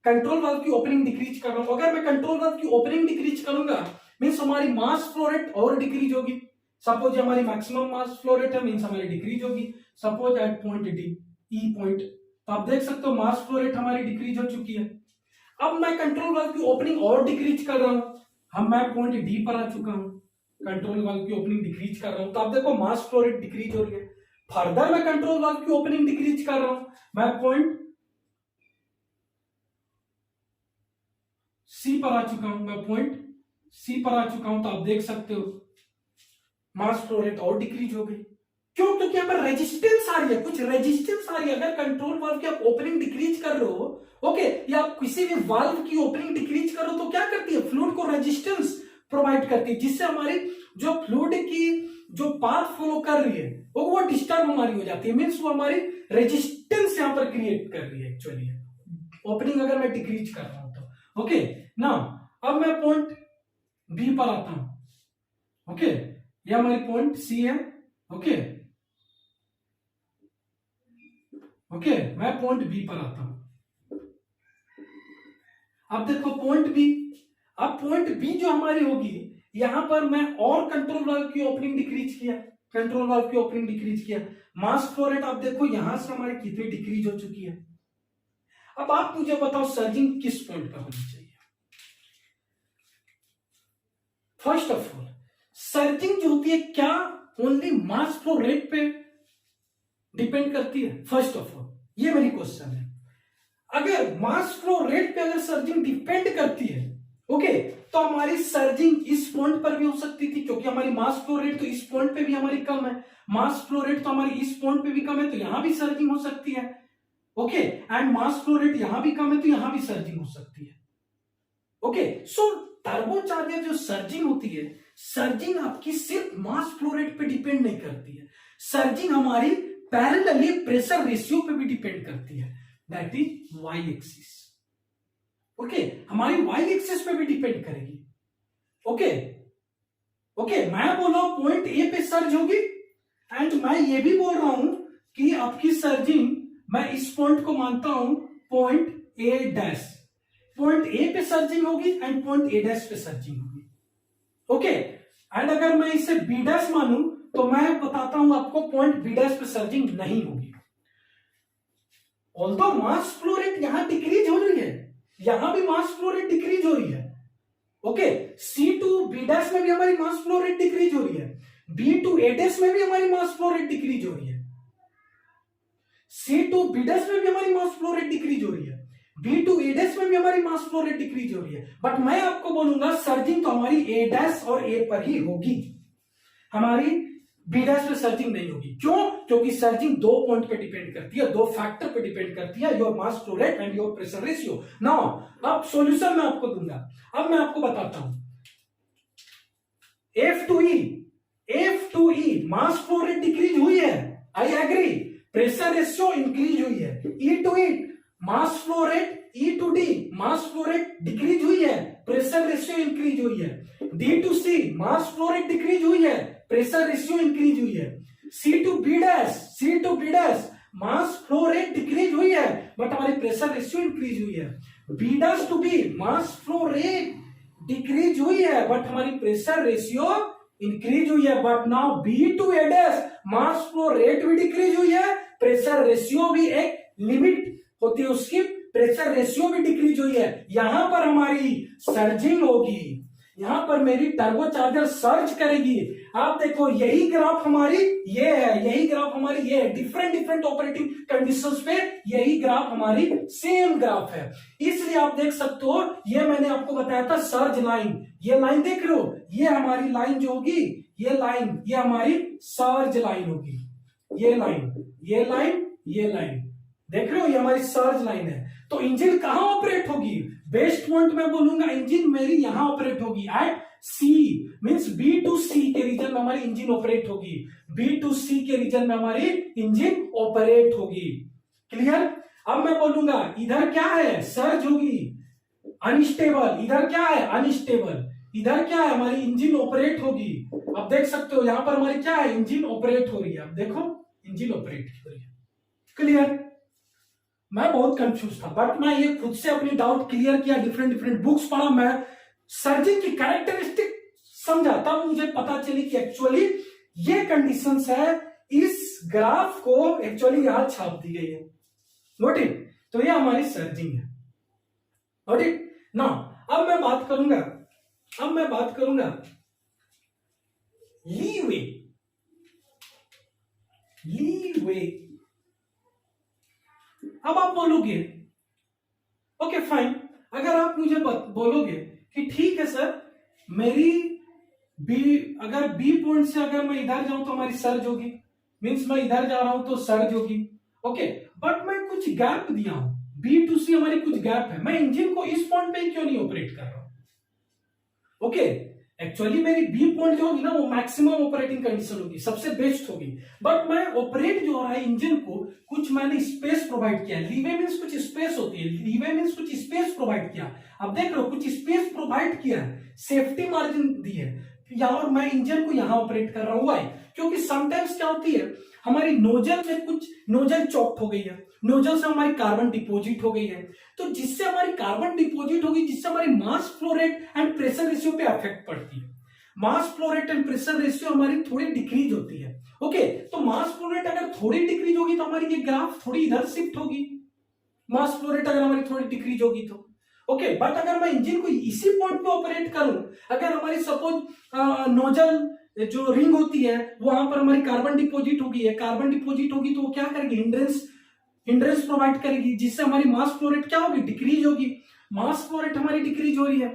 कंट्रोल वाल्व की ओपनिंग डिक्रीज कर रहा हूं। अगर मैं कंट्रोल वाल्व की ओपनिंग डिक्रीज करूंगा मींस हमारी मास फ्लो रेट और डिक्रीज होगी। सपोज हमारी मैक्सिमम मास फ्लो रेट है, मींस हमारी डिक्रीज होगी। Suppose at point D, E point, तो आप देख सकते हो मास फ्लो रेट हमारी डिक्रीज हो चुकी है। अब मैं कंट्रोल वाल्व की ओपनिंग और डिक्रीज कर रहा हूं, हम मैं पॉइंट डी पर आ चुका हूं, कंट्रोल वाल्व की ओपनिंग डिक्रीज कर रहा हूं, तो आप देखो मास फ्लो रेट डिक्रीज हो रही है। फर्दर मैं कंट्रोल वाल्व की ओपनिंग डिक्रीज कर रहा हूं, मैं पॉइंट सी पर आ चुका हूं, मैं पॉइंट सी पर आ चुका हूं, तो आप देख सकते हो मास फ्लो रेट और डिक्रीज हो गई। क्यों? क्योंकि यहां पर रेजिस्टेंस आ रही है, कुछ रेजिस्टेंस आ रही है। अगर कंट्रोल वाल्व की आप ओपनिंग डिक्रीज कर रहे हो, ओके, या आप किसी भी वाल्व की ओपनिंग डिक्रीज करो तो क्या करती है, फ्लूइड को रेजिस्टेंस प्रोवाइड करती है, जिससे हमारी जो फ्लूइड की जो पाथ फॉलो कर रही है वो डिस्टर्ब हमारी हो जाती है, मीन्स वो हमारी रेजिस्टेंस यहां पर क्रिएट कर रही है एक्चुअली ओपनिंग अगर मैं डिक्रीज कर रहा हूं तो। ओके, ना अब मैं पॉइंट बी पर आता हूं। ओके, ये हमारी पॉइंट सी है। ओके, ओके, मैं पॉइंट बी पर आता हूं। अब देखो पॉइंट बी, अब पॉइंट बी जो हमारी होगी यहां पर मैं और कंट्रोल वाल्व की ओपनिंग डिक्रीज किया, कंट्रोल वाल्व की ओपनिंग डिक्रीज किया, मास फ्लो रेट आप देखो यहां से हमारी कितनी डिक्रीज हो चुकी है। अब आप मुझे बताओ सर्जिंग किस पॉइंट पर होनी चाहिए। फर्स्ट ऑफ ऑल सर्जिंग जो होती है क्या ओनली मास फ्लो रेट पे डिपेंड करती है? फर्स्ट ऑफ ऑल ये मेरी क्वेश्चन है। अगर मास फ्लो रेट पे अगर सर्जिंग डिपेंड करती है, ओके, तो हमारी सर्जिंग इस पॉइंट पर भी हो सकती थी, क्योंकि हमारी मास फ्लो रेट तो इस पॉइंट पे भी हमारी कम है, मास फ्लो रेट तो हमारी इस पॉइंट पे भी कम है, तो यहां भी सर्जिंग हो सकती है। Okay, and mass flow rate यहां भी कम है तो यहां भी सर्जिंग हो सकती है। ओके, सो टर्बोचार्जर जो सर्जिंग होती है, सर्जिंग आपकी सिर्फ मास फ्लो रेट पे डिपेंड नहीं करती है, सर्जिंग हमारी पैरेलली प्रेशर रेशियो पे भी डिपेंड करती है, that is Y axis. Okay, हमारी वाई एक्सिस पे भी डिपेंड करेगी। ओके ओके, मैं बोल रहा हूं पॉइंट ए पे सर्ज होगी, एंड मैं ये भी बोल रहा हूं कि आपकी सर्जिंग मैं इस पॉइंट को मानता हूं point A dash, point A पे सर्जिंग होगी एंड पॉइंट ए डैश पे सर्जिंग होगी। ओके, एंड अगर मैं इसे बी डैश मानूं तो मैं बताता हूं आपको पॉइंट बी डैश पे सर्जिंग नहीं होगी। ऑल्दो मास फ्लो रेट यहां डिक्रीज हो रही है, यहां भी मास फ्लो रेट डिक्रीज हो रही है। Okay, C to B dash में भी हमारी मास फ्लो रेट डिक्रीज हो रही है, बी टू ए डैश में भी हमारी मास फ्लो रेट डिक्रीज हो रही है, सी टू बी डैश में भी हमारी मास फ्लो रेट डिक्रीज हो रही है, बी टू ए डैश में भी हमारी मास फ्लो रेट डिक्रीज हो रही है। बट मैं आपको बोलूंगा सर्जिंग तो हमारी ए डैश और ए पर ही होगी, हमारी बी डैश पे सर्जिंग नहीं होगी। क्यों? क्योंकि सर्जिंग दो पॉइंट पे डिपेंड करती है, दो फैक्टर पे डिपेंड करती है, your mass flow rate and your pressure ratio. Now अब सॉल्यूशन मैं आपको दूंगा, अब मैं आपको बताता हूं F2E मास फ्लो रेट डिक्रीज हुई है, I agree, pressure ratio increase हुई है, E2E mass flow rate, E2D mass flow rate decrease हुई है, प्रेशर रेशियो इंक्रीज हुई है, D2C मास फ्लो रेट डिक्रीज हुई है, प्रेशर रेशियो इंक्रीज हुई है, C2B मास फ्लो रेट डिक्रीज हुई है बट हमारी प्रेशर रेशियो इंक्रीज हुई है, B' मास फ्लो रेट डिक्रीज हुई है बट हमारी प्रेशर रेशियो इंक्रीज हुई है। But now B2A' mass flow rate भी डिक्रीज हुई है, प्रेशर रेशियो भी एक लिमिट होती है उसकी, प्रेशर रेशियो भी डिक्रीज हुई है। यहां पर हमारी सर्जिंग होगी, यहां पर मेरी टर्बोचार्जर सर्ज करेगी। आप देखो यही ग्राफ हमारी ये है, यही ग्राफ हमारी ये है, डिफरेंट ऑपरेटिंग कंडीशंस पे यही ग्राफ हमारी सेम ग्राफ है। इसलिए आप देख सकते हो, ये मैंने आपको बताया था सर्ज लाइन, ये लाइन देख रहे हो, ये हमारी लाइन जो होगी, ये लाइन, ये हमारी सर्ज लाइन होगी, ये लाइन, ये लाइन, ये लाइन देख रहे हो, ये हमारी सर्ज लाइन है। तो इंजन कहां ऑपरेट होगी? बेस्ट पॉइंट में बोलूंगा इंजन मेरी यहां ऑपरेट होगी, at sea, means B to C के रीजन में हमारी इंजन ऑपरेट होगी, बी टू सी के रीजन में हमारी इंजन ऑपरेट होगी। क्लियर? अब मैं बोलूंगा इधर क्या है, सर्ज होगी, अनस्टेबल, इधर क्या है, अनस्टेबल, इधर क्या है, हमारी इंजन ऑपरेट होगी। अब देख सकते हो यहां पर हमारी क्या है, इंजन ऑपरेट हो रही है। अब देखो इंजन ऑपरेट हो रही है। क्लियर? मैं बहुत कंफ्यूज था बट मैं ये खुद से अपनी डाउट क्लियर किया, डिफरेंट बुक्स पढ़ा, मैं सर्जिंग की कैरेक्टरिस्टिक समझा, तब मुझे पता चली कि एक्चुअली ये कंडीशंस है, इस ग्राफ को एक्चुअली यहां छाप दी गई है। नोट इट, तो ये हमारी सर्जिंग है। नोट इट ना। अब मैं बात करूंगा लीवे। अब आप बोलोगे ओके फाइन, अगर आप मुझे बोलोगे कि ठीक है सर, मेरी अगर बी पॉइंट से अगर मैं इधर जाऊं तो हमारी सर्ज होगी, मींस मैं इधर जा रहा हूं तो सर्ज होगी। ओके, बट मैं कुछ गैप दिया हूं, बी टू सी हमारी कुछ गैप है, मैं इंजन को इस पॉइंट पे क्यों नहीं ऑपरेट कर रहा हूं? ओके, एक्चुअली मेरी बी पॉइंट जो होगी ना, वो मैक्सिमम ऑपरेटिंग कंडीशन होगी, सबसे बेस्ट होगी, बट मैं ऑपरेट जो हो रहा है इंजन को, कुछ मैंने स्पेस प्रोवाइड किया। लीवे मींस कुछ स्पेस होती है, लीवे मींस कुछ स्पेस प्रोवाइड किया। अब देख लो कुछ स्पेस प्रोवाइड किया है, सेफ्टी मार्जिन दी है, और मैं इंजन को यहां ऑपरेट कर रहा हूं। वाई? क्योंकि समटाइम्स क्या होती है, हमारी नोजल में कुछ नोजल चॉप्ड हो गई है, नोजल से हमारी कार्बन डिपोजिट हो गई है, तो जिससे हमारी कार्बन डिपोजिट होगी, जिससे हमारी mass flow rate and pressure ratio पे इफेक्ट पड़ती है। मास flow rate and pressure ratio हमारी थोड़ी डिक्रीज होती है। ओके, तो मास फ्लो रेट अगर थोड़ी डिक्रीज होगी तो हमारी ये ग्राफ थोड़ी इधर शिफ्ट होगी, मास फ्लो रेट अगर हमारी थोड़ी डिक्रीज होगी तो। ओके, बट अगर मैं इंजन को इसी पॉइंट पे ऑपरेट करूं, अगर हमारी सपोज नोजल जो रिंग होती है वहां पर हमारी कार्बन डिपोजिट होगी है, कार्बन डिपोजिट होगी तो वो क्या करेगी, हिंड्रेंस प्रोवाइड करेगी, जिससे हमारी मास फ्लो रेट क्या होगी, डिक्रीज होगी। मास फ्लो रेट हमारी डिक्रीज हो रही है।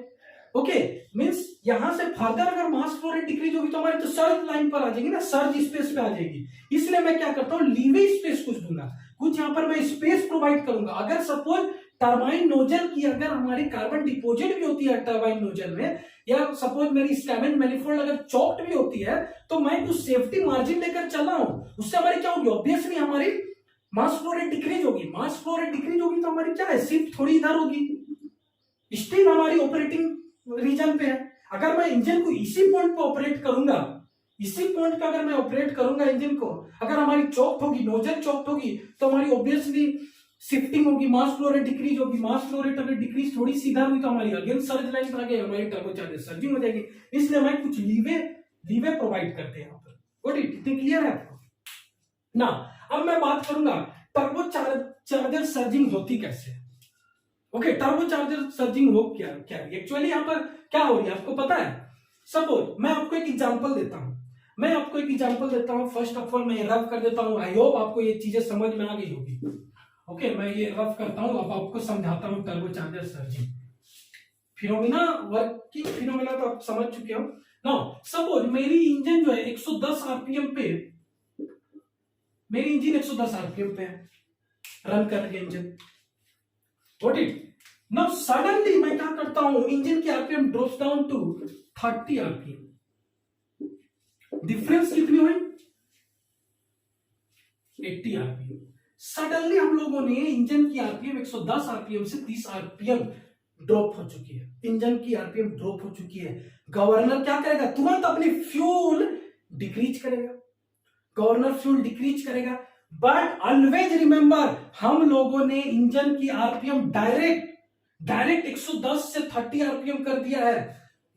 ओके, मींस यहां से फर्दर अगर मास फ्लो रेट डिक्रीज होगी तो हमारी तो सर्ज लाइन पर आ जाएगी ना, सर्ज स्पेस पे आ जाएगी। इसलिए मैं क्या करता हूं, लीवे स्पेस कुछ दूंगा, कुछ यहां पर मैं स्पेस प्रोवाइड करूंगा। अगर सपोज टरबाइन नोजल की अगर हमारी कार्बन डिपोजिट भी होती है टरबाइन नोजल में, या सपोज मेरी स्कैवेंज मैनिफोल्ड अगर चॉक्ड भी होती है, तो मैं कुछ सेफ्टी मार्जिन लेकर चल रहा हूं, उससे हमारी क्या होगी, ऑब्वियसली हमारी मास फ्लो रेट डिक्रीज होगी। मास फ्लो रेट डिक्रीज होगी तो हमारी क्या है, शिफ्ट थोड़ी इधर होगी, स्टिल हमारी ऑपरेटिंग रीजन पे है। अगर मैं इंजन को इसी पॉइंट पे ऑपरेट करूंगा, इसी पॉइंट पे अगर मैं ऑपरेट करूंगा इंजन को, अगर हमारी चॉक्ड होगी, नोजल चॉक्ड होगी, तो हमारी ऑब्वियसली शिफ्टिंग होगी, मास फ्लो रेट डिक्रीज होगी। मास फ्लो रेट अगर डिक्रीज थोड़ी सी इधर हुई तो हमारी अगेन सर्ज लाइन आ गई, हमारी टर्बोचार्जर सर्जिंग हो जाएगी। इसलिए हमें कुछ लीवे प्रोवाइड करते हैं यहाँ पर। गुड, इतनी क्लियर है आपको ना। अब मैं बात करूंगा टर्बोचार्जर सर्जिंग होती कैसे। ओके, टर्बोचार्जर सर्जिंग हो क्या एक्चुअली यहाँ पर क्या हो रही है आपको पता है। सपोज मैं आपको एक एग्जांपल देता हूं, फर्स्ट ऑफ ऑल मैं ये रफ कर देता हूं। आई होप आपको ये चीजें समझ में आ गई होगी। ओके, मैं ये रफ करता हूं, अब आपको समझाता हूं turbocharger surging phenomena, working phenomena तो आप समझ चुके हो। नाउ सपोज मेरी इंजन जो है 110 आरपीएम पे, मेरी इंजन 110 आरपीएम पे है, रन कर रही है engine. Got it? Now suddenly मैं क्या करता हूं, इंजन की RPM drops down to 30 RPM. Difference कितनी हुई, 80 आरपीएम। सडनली हम लोगों ने इंजन की आरपीएम 110 आरपीएम से 30 आरपीएम ड्रॉप हो चुकी है, इंजन की आरपीएम ड्रॉप हो चुकी है। गवर्नर क्या करेगा, तुरंत अपनी फ्यूल डिक्रीज करेगा, बट ऑलवेज रिमेंबर, हम लोगों ने इंजन की आरपीएम डायरेक्ट 110 से 30 आरपीएम कर दिया है,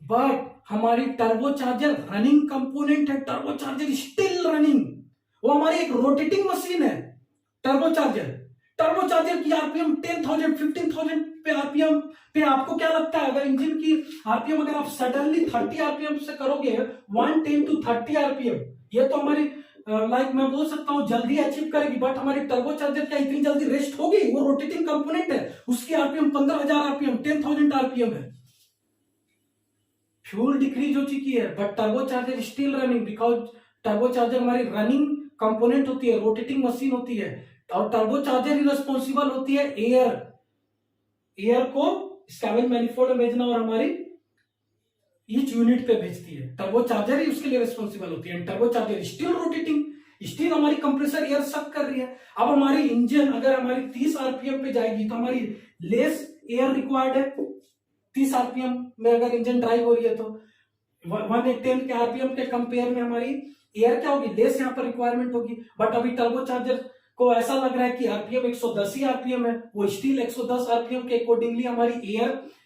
बट हमारी टर्बोचार्जर रनिंग कंपोनेंट है, टर्बोचार्जर स्टिल रनिंग, वो हमारी एक रोटेटिंग मशीन है। टर्बोचार्जर की आरपीएम 10,000 15,000 पे आरपीएम पे, आपको क्या लगता है अगर इंजन की आरपीएम अगर आप सडनली 30 आरपीएम से करोगे, 110 to 30 आरपीएम, ये तो हमारी लाइक मैं बोल सकता हूं जल्दी अचीव करेगी, बट हमारी टर्बोचार्जर क्या इतनी जल्दी रेस्ट होगी, वो रोटेटिंग कंपोनेंट है, उसकी आरपीएम 15,000 आरपीएम 10,000 आरपीएम है। फ्यूल डिक्रीज हो चुकी है, but turbocharger still running, because turbocharger हमारी रनिंग कंपोनेंट होती है, रोटेटिंग मशीन होती है, और टर्बोचार्जर ही रिस्पॉन्सिबल होती है एयर को स्कैवेंज मैनिफोल्ड में भेजना और हमारी ईच यूनिट पे भेजती है। टर्बोचार्जर ही उसके लिए रिस्पॉन्सिबल होती है। टर्बोचार्जर स्टिल रोटेटिंग, स्टिल हमारी कंप्रेसर एयर सक कर रही है। अब हमारी इंजन अगर हमारी 30 आरपीएम पे जाएगी तो हमारी लेस एयर रिक्वायर्ड है। 30 आरपीएम में अगर इंजन ड्राइव हो रही है तो 110 के आरपीएम के कंपेयर में हमारी एयर क्या होगी, लेस यहाँ पर रिक्वायरमेंट होगी। बट अभी टर्बोचार्जर को ऐसा लग रहा है कि आरपीएम 110 ही आरपीएम है, वो स्टिल 110 आरपीएम के अकॉर्डिंगली हमारी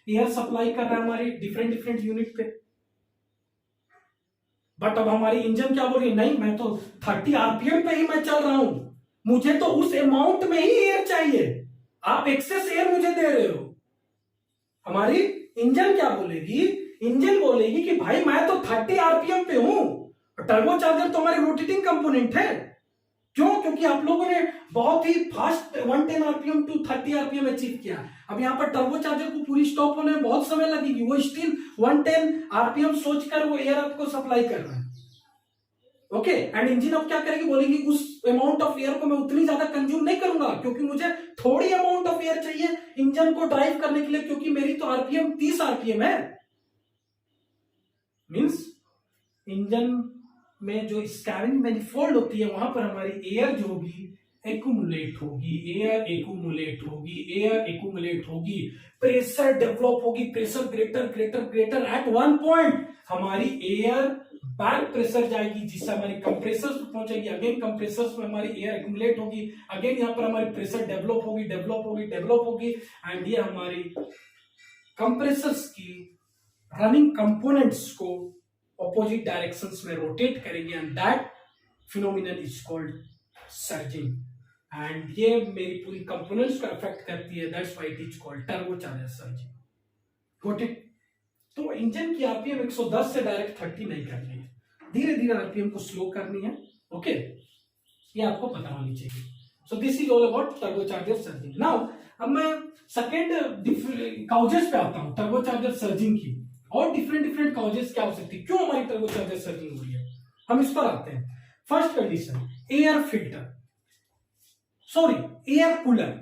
एयर सप्लाई कर रहा है हमारी डिफरेंट यूनिट पे। बट अब हमारी इंजन क्या बोल रही है, नहीं मैं तो 30 आरपीएम पे ही मैं चल रहा हूं, मुझे तो उस अमाउंट में ही एयर चाहिए, आप एक्सेस एयर मुझे दे रहे हो। हमारी इंजन क्या बोलेगी, इंजन बोलेगी कि भाई मैं तो 30 आरपीएम पे हूं, टर्बोचार्जर तो हमारी रोटेटिंग कंपोनेंट है। क्यों? क्योंकि आप लोगों ने बहुत ही fast 110 RPM to 30 RPM achieve किया। अब यहाँ पर टर्बोचार्जर को पूरी स्टॉप होने में बहुत समय लगेगी, वो स्टिल 110 आरपीएम सोचकर वो एयर आपको सप्लाई कर रहा है। ओके, एंड इंजन अब क्या करेगी, बोलेगी उस अमाउंट ऑफ एयर को मैं उतनी ज्यादा कंज्यूम नहीं करूंगा, क्योंकि मुझे थोड़ी अमाउंट ऑफ एयर चाहिए इंजन को ड्राइव करने के लिए, क्योंकि मेरी तो आरपीएम 30 आरपीएम है। मींस इंजन में जो स्कैवेंज मैनिफोल्ड होती है वहां पर हमारी एयर जो होगी एक्यूमुलेट होगी, प्रेशर डेवलप होगी, pressure greater at one point हमारी एयर बैक प्रेशर जाएगी, जिससे हमारी कंप्रेसर्स पे पहुंचेगी, अगेन कंप्रेसर्स में हमारी एयर एक्यूमुलेट होगी, अगेन यहाँ पर हमारी प्रेशर डेवलप होगी एंड ये हमारी कंप्रेसर्स की रनिंग कंपोनेंट्स को ऑपोजिट डायरेक्शंस में रोटेट करेंगे and that phenomenon is called surging. And ये मेरी पूरी कंपोनेंट्स को अफेक्ट करती है, that's why it is called turbocharger surging. Got it? तो इंजन की आरपीएम 110 से डायरेक्ट 30 नहीं करनी है, धीरे धीरे आरपीएम को स्लो करनी है। ओके, ये आपको पता होनी चाहिए। So this is all about turbocharger surging. Now अब मैं सेकेंड काउजेस पे आता हूं टर्बोचार्जर सर्जिंग की, और डिफरेंट काउजेस क्या हो सकती है, क्यों हमारी टर्बोचार्जर सर्जिंग हो रही है, हम इस पर आते हैं। First condition, air filter, sorry air cooler.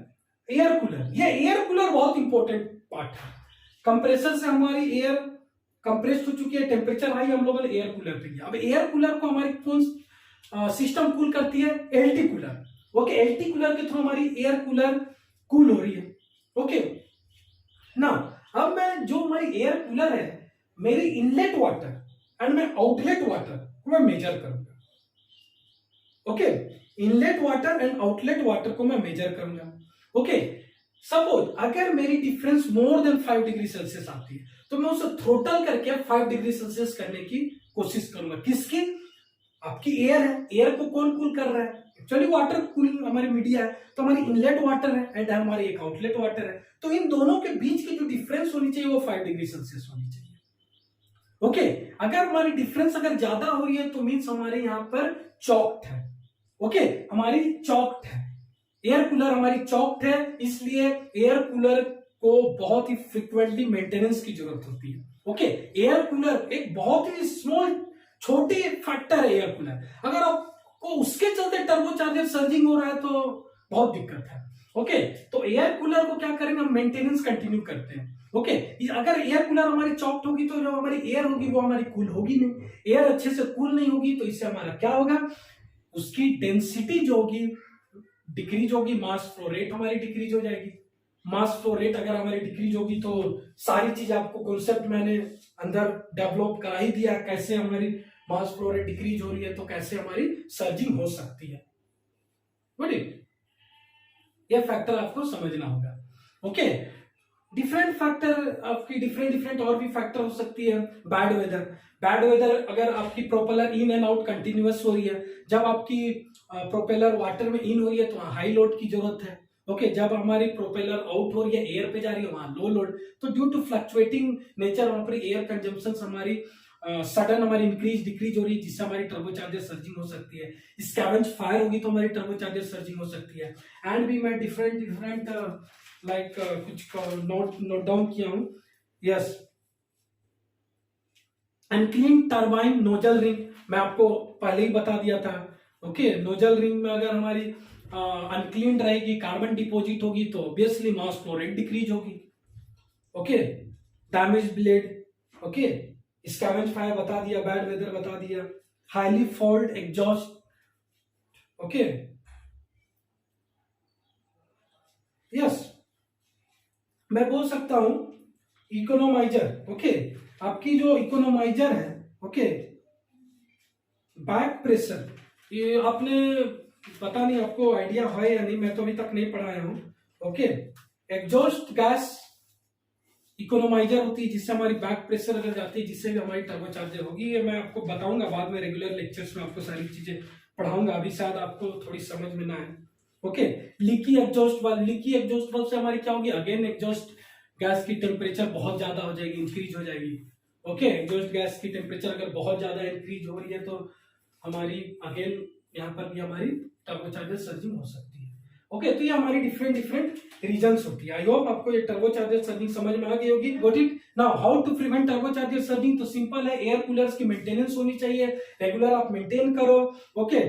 Air cooler, ये एयर कूलर बहुत इंपॉर्टेंट पार्ट है। कंप्रेसर से हमारी एयर कंप्रेस हो चुकी है, टेम्परेचर हाई, हम लोगों ने एयर कूलर पे किया। अब एयर कूलर को हमारी कौन सिस्टम कूल करती है? LT cooler. Okay, LT cooler के थ्रू हमारी एयर कूलर कूल हो रही है। ओके ना, अब मैं जो हमारी एयर कूलर है, मेरी इनलेट वाटर एंड मैं आउटलेट वाटर को मैं मेजर करूंगा। Okay, inlet water and outlet water को मैं मेजर करूंगा। ओके, सपोज अगर मेरी difference more than 5 degree Celsius आती है तो मैं उसे थ्रोटल करके 5 डिग्री सेल्सियस करने की कोशिश करूंगा। किसकी? आपकी एयर है, एयर को कौन कूल कर रहा है? एक्चुअली वाटर कूलिंग हमारी मीडिया है, तो हमारी इनलेट वाटर है एंड हमारी एक आउटलेट वाटर है, तो इन दोनों के बीच की जो डिफरेंस होनी चाहिए वो 5 डिग्री सेल्सियस होनी चाहिए। ओके, अगर हमारी डिफरेंस अगर ज्यादा हो रही है तो मीन्स हमारे यहाँ पर चॉक्ड है। ओके, हमारी चॉक्ड है, एयर कूलर हमारी चॉक्ड है, इसलिए एयर कूलर को बहुत ही फ्रिक्वेंटली मेंटेनेंस की जरूरत होती है। ओके, एयर कूलर एक बहुत ही स्मॉल छोटी फैक्टर है एयर कूलर, अगर आपको उसके चलते टर्बोचार्जर सर्जिंग हो रहा है तो बहुत दिक्कत है। ओके, तो एयर कूलर को क्या करेंगे, हम मेंटेनेंस कंटिन्यू करते हैं। ओके, अगर एयर कूलर हमारी चॉक्ड होगी तो जो हमारी एयर होगी वो हमारी कूल होगी नहीं, एयर अच्छे से कूल नहीं होगी तो इससे हमारा क्या होगा, उसकी डेंसिटी जो होगी डिक्रीज होगी, मास फ्लो रेट हमारी डिक्रीज हो जाएगी। मास फ्लो रेट अगर हमारी डिक्रीज होगी तो सारी चीज आपको कॉन्सेप्ट मैंने अंदर डेवलप करा ही दिया, कैसे हमारी मास फ्लो रेट डिक्रीज हो रही है तो कैसे हमारी सर्जिंग हो सकती है। गुड, ये फैक्टर आपको समझना होगा। ओके, डिफरेंट फैक्टर आपकी डिफरेंट और भी फैक्टर हो सकती है। बैड वेदर, बैड वेदर अगर आपकी propeller in and out continuous हो रही है, जब आपकी प्रोपेलर वाटर में इन हो रही है तो हाई लोड की जरूरत है। ओके, जब हमारी प्रोपेलर आउट हो रही है, एयर पे जा रही है, वहां लो लोड, तो ड्यू टू फ्लक्चुएटिंग नेचर वहां पर एयर कंजम्पशन हमारी सडन हमारी इंक्रीज डिक्रीज हो रही है, जिससे हमारी टर्बोचार्जर सर्जिंग हो सकती है। स्कैवेंज फायर होगी तो हमारी टर्बोचार्जर सर्जिंग हो सकती है। एंड भी मैं डिफरेंट लाइक कुछ नोट डाउन किया हूं। Yes, unclean turbine nozzle ring, मैं आपको पहले ही बता दिया था। ओके, नोजल रिंग में अगर हमारी अनक्लीन रहेगी, कार्बन डिपॉजिट होगी तो obviously mass flow rate decrease होगी। Okay, damage blade, okay, scavenge fire बता दिया, बैड वेदर बता दिया, highly fouled exhaust. Okay, yes, मैं बोल सकता हूं इकोनोमाइजर। ओके, आपकी जो इकोनोमाइजर है, ओके, बैक प्रेशर, ये आपने पता नहीं आपको आइडिया है या नहीं, मैं तो अभी तक नहीं पढ़ाया हूं। ओके, एग्जॉस्ट गैस इकोनोमाइजर होती है, जिससे हमारी बैक प्रेशर अगर जाती है, जिससे भी हमारी टर्बोचार्जर होगी। ये मैं आपको बताऊंगा बाद में, रेगुलर लेक्चर्स में आपको सारी चीजें पढ़ाऊंगा, अभी शायद आपको थोड़ी समझ में ना आए। Okay, leaky exhaust valve, leaky exhaust valve से हमारी क्या होगी, अगेन एग्जॉस्ट गैस की टेम्परेचर बहुत ज्यादा हो जाएगी, इंक्रीज हो जाएगी। ओके, एग्जॉस्ट गैस की टेम्परेचर अगर बहुत ज्यादा इंक्रीज हो रही है तो हमारी अगेन यहाँ पर भी हमारी टर्बोचार्जर सर्जिंग हो सकती है। ओके, तो ये हमारी डिफरेंट रीजंस होती है। आई होप आपको ये टर्बोचार्जर सर्जिंग समझ में आ गई होगी। Got it? Now how to prevent turbocharger surging, तो सिंपल है, एयर कूलर्स की मेंटेनेंस होनी चाहिए, रेगुलर आप मेंटेन करो। ओके,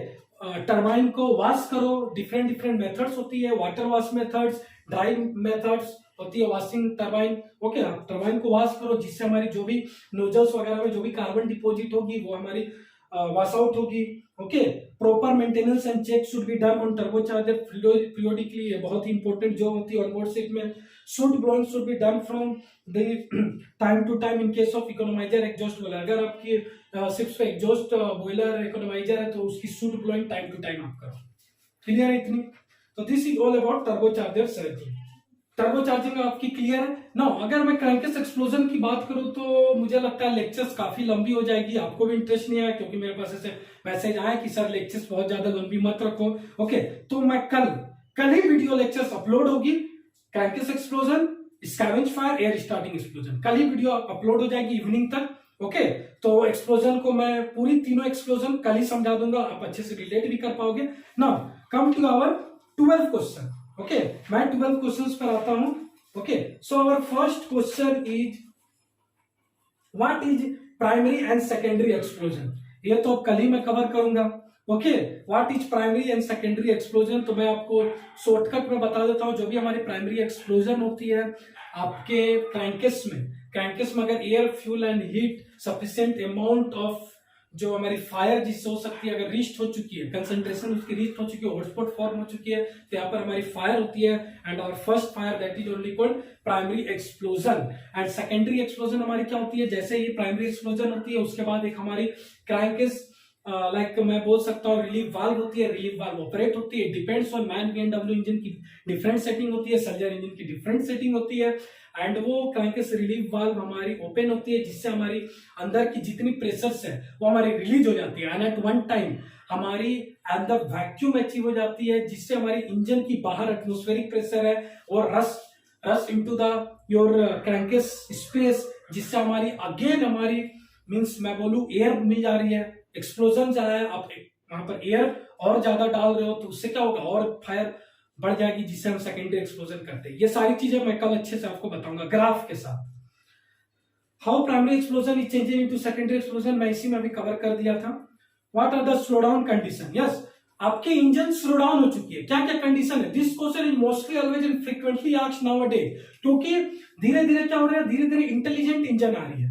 टरबाइन को वॉश करो, डिफरेंट मेथड्स होती है, water wash methods, dry methods होती है वॉशिंग टरबाइन। ओके, आप टरबाइन को वॉश करो, जिससे हमारी जो भी नोजल्स वगैरह में जो भी कार्बन डिपॉजिट होगी वो हमारी वॉश आउट होगी। Okay, proper maintenance and check should be done on turbocharger periodically, ये बहुत ही इंपॉर्टेंट जो होती है ऑनबोर्ड शिप में। Soot blowing should be done from the time to time in case of economiser exhaust boiler, अगर आपकी शिप्स पे एग्जॉस्ट बॉयलर इकोनोमाइजर है तो उसकी soot blowing time to time आप करो। क्लियर है इतनी? तो this is all about turbocharger surging. Turbocharging आपकी क्लियर है ना? अगर मैं क्रैंकेस एक्सप्लोजन की बात करूं तो मुझे लगता है लेक्चर्स काफी लंबी हो जाएगी, आपको भी इंटरेस्ट नहीं आया, क्योंकि मेरे पास ऐसे मैसेज आया कि सर लेक्चर्स बहुत ज्यादा लंबी मत रखो। ओके, तो मैं कल ही वीडियो लेक्चर्स अपलोड होगी, crankcase explosion, scavenge fire, air starting explosion, कल ही वीडियो अपलोड हो जाएगी इवनिंग तक। ओके, तो एक्सप्लोजन को मैं पूरी तीनों एक्सप्लोजन कल ही समझा दूंगा, आप अच्छे से रिलेट भी कर पाओगे। Now come to our 12 question. Okay, मैं 12 क्वेश्चंस पर आता हूं। Okay, so our first question is what is primary and secondary explosion. ये तो कल ही मैं कवर करूंगा। Okay, what is primary and secondary explosion? तो मैं आपको शॉर्टकट में बता देता हूं। जो भी हमारी प्राइमरी एक्सप्लोजन होती है आपके क्रैंकेस में अगर air, fuel and heat sufficient amount of जो हमारी फायर जिससे हो सकती है, अगर रीच हो चुकी है, कंसंट्रेशन उसकी रीच हो चुकी है, हॉटस्पॉट फॉर्म हो चुकी है, तो यहाँ पर हमारी फायर होती है and our first fire that is only called primary explosion. And secondary explosion हमारी क्या होती है? जैसे ये प्राइमरी एक्सप्लोजन होती है उसके बाद एक हमारी क्रैंकेस लाइक मैं बोल सकता हूँ रिलीफ वाल्व होती है, रिलीफ वाल्व ऑपरेट होती है, depends on man BMW engine की डिफरेंट सेटिंग होती है, सल्जर इंजन की डिफरेंट सेटिंग होती है एंड वो क्रैंकेस रिलीफ वाल्व हमारी ओपन होती है जिससे हमारी अंदर की जितनी प्रेशर्स है वो हमारी रिलीज हो जाती है एंड एट वन टाइम हमारी अंदर वैक्यूम अचीव हो जाती है जिससे हमारी इंजन की बाहर एटमॉस्फेरिक प्रेशर है और rush into the your crankcase space, जिससे हमारी अगेन हमारी मींस मैं बोलूं एयर मिल जा रही है, एक्सप्लोजन जा रहा है, आप वहां पर एयर और ज्यादा डाल रहे हो तो उससे क्या होगा और फायर बढ़ जाएगी जिससे हम सेकेंडरी एक्सप्लोजन करते हैं। ये सारी चीजें मैं कल अच्छे से आपको बताऊंगा ग्राफ के साथ। How primary explosion is changing into secondary explosion, मैं इसी में अभी कवर कर दिया था। What are the slow down condition? Yes, आपके इंजन स्लो डाउन हो चुकी है, क्या क्या कंडीशन है? This question is mostly always and frequently asked nowadays, क्योंकि धीरे धीरे क्या हो रहा है, धीरे धीरे इंटेलिजेंट इंजन आ रही है।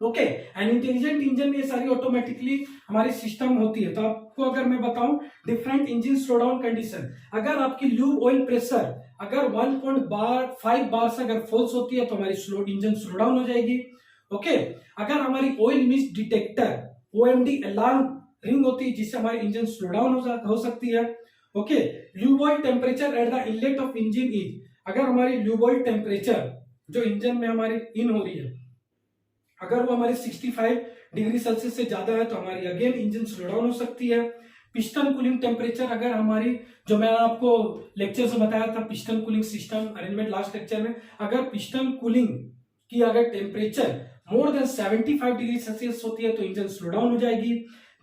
ओके, एंड इंटेलिजेंट इंजन में ये सारी ऑटोमेटिकली हमारी सिस्टम होती है। तो आपको अगर मैं बताऊं different engine slow down condition, अगर आपकी ल्यूब ऑयल प्रेशर अगर 1.5 बार से अगर फॉल्स होती है तो हमारी इंजन स्लो डाउन हो जाएगी। ओके, अगर हमारी oil mist detector OMD alarm ring होती है जिससे हमारी इंजन स्लो डाउन हो सकती है। Okay, lube oil temperature at the inlet of engine is, अगर हमारी ल्यूब ऑयल टेम्परेचर जो इंजन में हमारी इन हो रही है अगर वो हमारे 65 डिग्री सेल्सियस से ज्यादा है तो हमारी अगेन इंजन स्लो डाउन हो सकती है। पिस्टन कूलिंग टेम्परेचर अगर हमारी, जो मैंने आपको लेक्चर से बताया था piston cooling system arrangement last lecture में, अगर पिस्टन कूलिंग की अगर temperature more than 75 degree Celsius होती है तो इंजन स्लो डाउन हो जाएगी।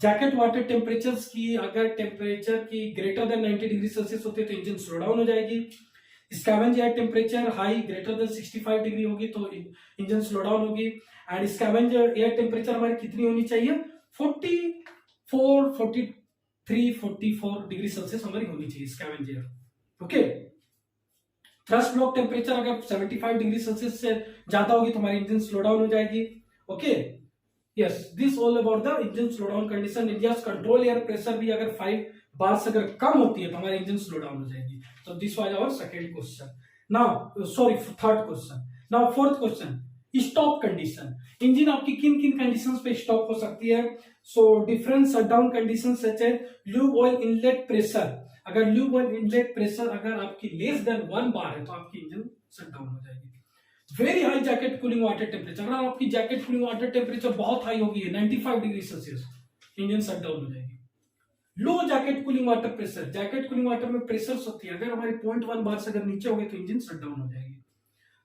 जैकेट वाटर टेम्परेचर्स की अगर टेम्परेचर की ग्रेटर देन 90 डिग्री सेल्सियस होती है तो इंजन स्लो डाउन हो जाएगी। Scavenge air temperature high greater than 65 degree होगी तो इंजन स्लो डाउन होगी। एंड स्कैवेंज एयर टेम्परेचर हमारी कितनी होनी चाहिए? 44, 43, 44 डिग्री सेल्सियस हमारी होनी चाहिए scavenge air. Okay, thrust block temperature अगर 75 डिग्री सेल्सियस से ज्यादा होगी तो हमारी इंजन स्लो डाउन हो जाएगी। Okay, yes, this all about the engine slow down condition. India control air pressure भी अगर 5 बार से अगर कम होती है तो हमारी इंजन स्लो डाउन हो जाएगी। तो this was our second question. Now sorry third question. Now fourth question, stop condition. Engine आपकी किन किन कंडीशंस पे स्टॉप हो सकती है? So different shutdown condition such है ल्यूब ऑयल इनलेट प्रेशर, अगर ल्यूब ऑयल इनलेट प्रेशर अगर आपकी लेस देन 1 बार है तो आपकी इंजन शट डाउन हो जाएगी। Very high jacket cooling water temperature, अगर आपकी जैकेट कूलिंग वाटर टेम्परेचर बहुत हाई होगी 95 degree Celsius, engine shut down हो जाएगी। Low jacket cooling water pressure, jacket cooling water में प्रेशर होती है अगर हमारी 0.1 बार से अगर नीचे हो गई तो इंजन शट डाउन हो जाएगी।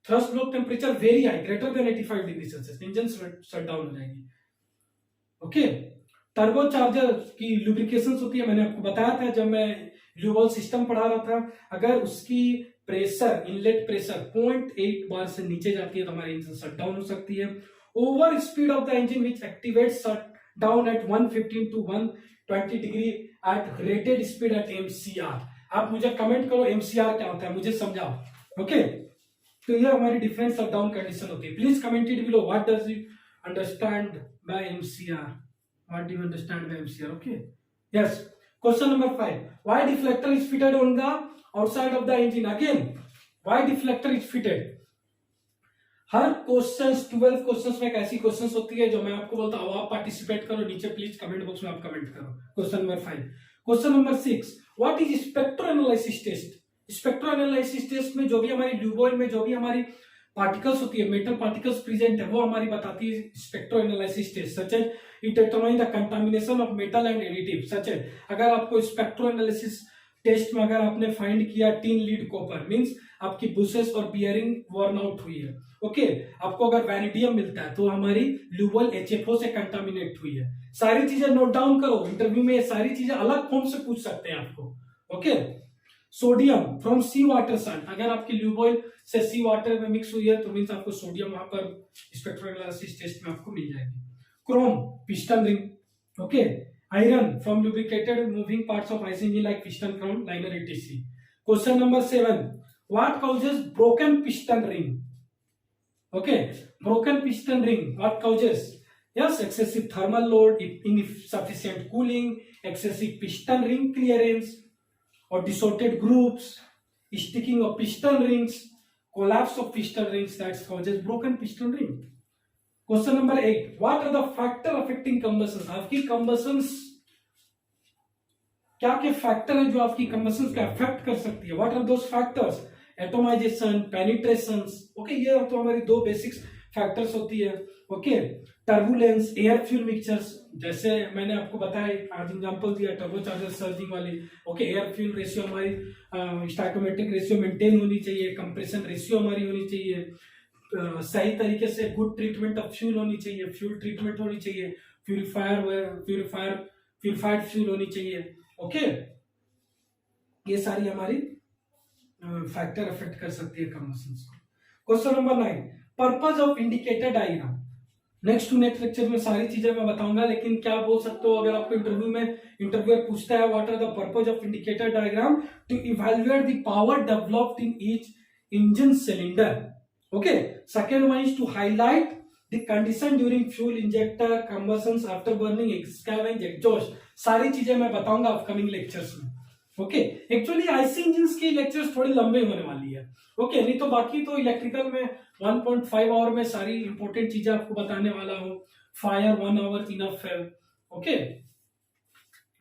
Thrust block temperature vary high greater than 85 degree Celsius, engine shut down हो जाएगी। ओके, टर्बो चार्जर की लुब्रिकेशन होती है, मैंने आपको बताया था जब मैं ल्यूबॉल सिस्टम पढ़ा रहा था, अगर उसकी प्रेशर इनलेट प्रेशर 0.8 बार से नीचे जाती है तो हमारी इंजन शट डाउन हो सकती है। Over speed of the engine which activates shut down at 115 to 120 degree at rated speed at MCR. आप मुझे कमेंट करो एमसीआर क्या होता है, मुझे समझाओ। ओके, तो ये हमारी डिफरेंट शट डाउन कंडीशन होती है। Please comment it below, what does you understand by MCR, what do you understand by MCR? Okay, yes. Question number 5, why deflector is fitted on the outside of the engine? Again why deflector is fitted, her questions 12 questions में एक ऐसी questions होती है जो मैं आपको बोलता हूं आप पार्टिसिपेट करो, नीचे प्लीज कमेंट बॉक्स में आप कमेंट करो। Question number 5। Question number 6, what is spectro analysis test? Spectro analysis test में जो भी हमारी ल्यूब ऑयल में जो भी हमारी पार्टिकल्स होती है, मेटल पार्टिकल्स प्रेजेंट है, वो हमारी बताती है स्पेक्ट्रो एनालिसिस टेस्ट। सच है it determine the contamination of metal and additive. सच है अगर आपको स्पेक्ट्रो एनालिसिस टेस्ट में अगर आपने फाइंड किया टिन लीड कॉपर मींस आपकी बुशेस और बियरिंग वर्न आउट हुई है। ओके, आपको अगर वैनिडियम मिलता है तो हमारी ल्यूबल HFO से कंटामिनेट हुई है। सारी चीजें नोट डाउन करो, इंटरव्यू में ये सारी चीजें अलग फॉर्म से पूछ सकते हैं आपको। Okay, sodium from sea water salt, अगर आपकी ल्यूब ऑयल से सी वाटर में मिक्स हुई है तो मींस आपको सोडियम वहां पर स्पेक्ट्रो एनालिसिस टेस्ट में आपको मिल जाएगी। Chrome piston ring, okay, iron from lubricated moving parts of IC engine like piston, crown, liner, etc. Question number 7. What causes broken piston ring? Okay, broken piston ring. What causes? Yes, excessive thermal load, insufficient cooling, excessive piston ring clearance, or distorted grooves, sticking of piston rings, collapse of piston rings, that causes broken piston ring. Question number 8. What are the factor affecting combustion? आपकी combustions क्या क्या factor है जो आपकी combustion को affect कर सकती है? What are those factors? Atomisation, penetration. Okay, ये तो हमारी दो बेसिक्स फैक्टर्स होती है. Okay, turbulence, air fuel mixtures, जैसे मैंने आपको बताया, आज एग्जांपल दिया टर्बोचार्जर सर्जिंग वाली. ओके, एयर फ्यूल रेशियो हमारी स्टोइकोमेट्रिक रेशियो मेंटेन होनी चाहिए, कंप्रेशन रेशियो हमारी होनी चाहिए, सही तरीके से गुड ट्रीटमेंट ऑफ फ्यूल होनी चाहिए, फ्यूल ट्रीटमेंट होनी चाहिए, प्यूरिफाइड फ्यूल होनी चाहिए. ओके, ये सारी हमारी फैक्टर अफेक्ट कर सकती है कंबशन को. Question number 9. Purpose of indicator diagram. Next to next lecture में सारी चीजें मैं बताऊंगा, लेकिन क्या बोल सकते हो अगर आपको इंटरव्यूअर पूछता है what are the purpose of indicator diagram? To evaluate the power developed in each engine cylinder. Okay, second one is to highlight the condition during fuel injector combustions after burning scavenge exhaust. सारी चीजें मैं बताऊंगा upcoming lectures में. Okay, actually IC engines की lectures थोड़ी लंबे होने वाली है. ओके, नहीं तो बाकी तो इलेक्ट्रिकल में 1.5 आवर में सारी इंपॉर्टेंट चीजें आपको बताने वाला हूँ. फायर 1 आवर इनफ है. ओके,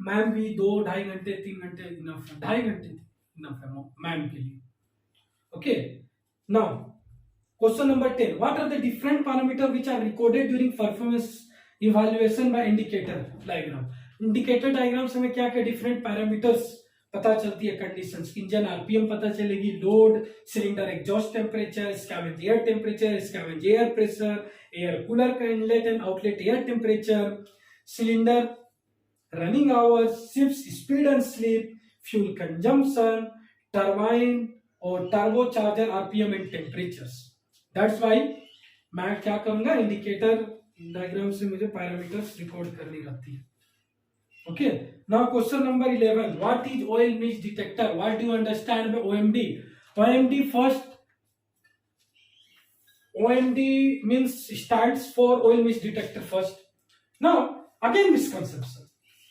मैम भी 2-2.5 घंटे 3 घंटे इनफ है. 2.5 घंटे इनफ है मैम के लिए. Okay, now question number 10. What are the different parameter which are recorded during performance evaluation by indicator diagram? Indicator diagram से हमें क्या क्या डिफरेंट पैरामीटर्स पता चलती है? कंडीशंस, इंजन आरपीएम पता चलेगी, load, cylinder exhaust temperature, scavenge air temperature, scavenge air pressure, air cooler का inlet and outlet air temperature, cylinder running hours, ships speed and slip, fuel consumption, turbine और turbocharger RPM and temperatures. That's why मैं क्या करूंगा, indicator diagram से मुझे parameters record करनी रहती है. Okay, now question number 11. What is oil mist detector? What do you understand by OMD? OMD first, OMD means stands for oil mist detector first. Now again misconception.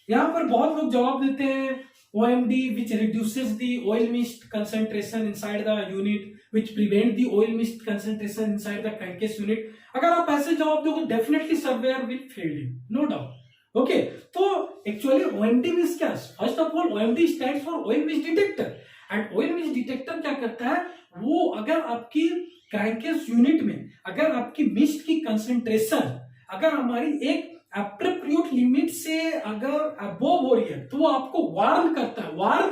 यहाँ पर बहुत लोग जवाब देते हैं OMD which reduces the oil mist concentration inside the unit, which prevent the oil mist concentration inside the crankcase unit. अगर आप ऐसे जवाब दोगे definitely surveyor will fail you, no doubt. Okay, तो एक्चुअली OMD मींस क्या? First of all OMD stands for oil mist detector. And oil mist detector क्या करता है? वो अगर आपकी क्रैंकेस यूनिट में अगर आपकी मिस्ट की कंसंट्रेशन अगर हमारी एक एप्रोप्रिएट लिमिट से अगर अबव हो रही है तो वो आपको वार्न करता है. वार्न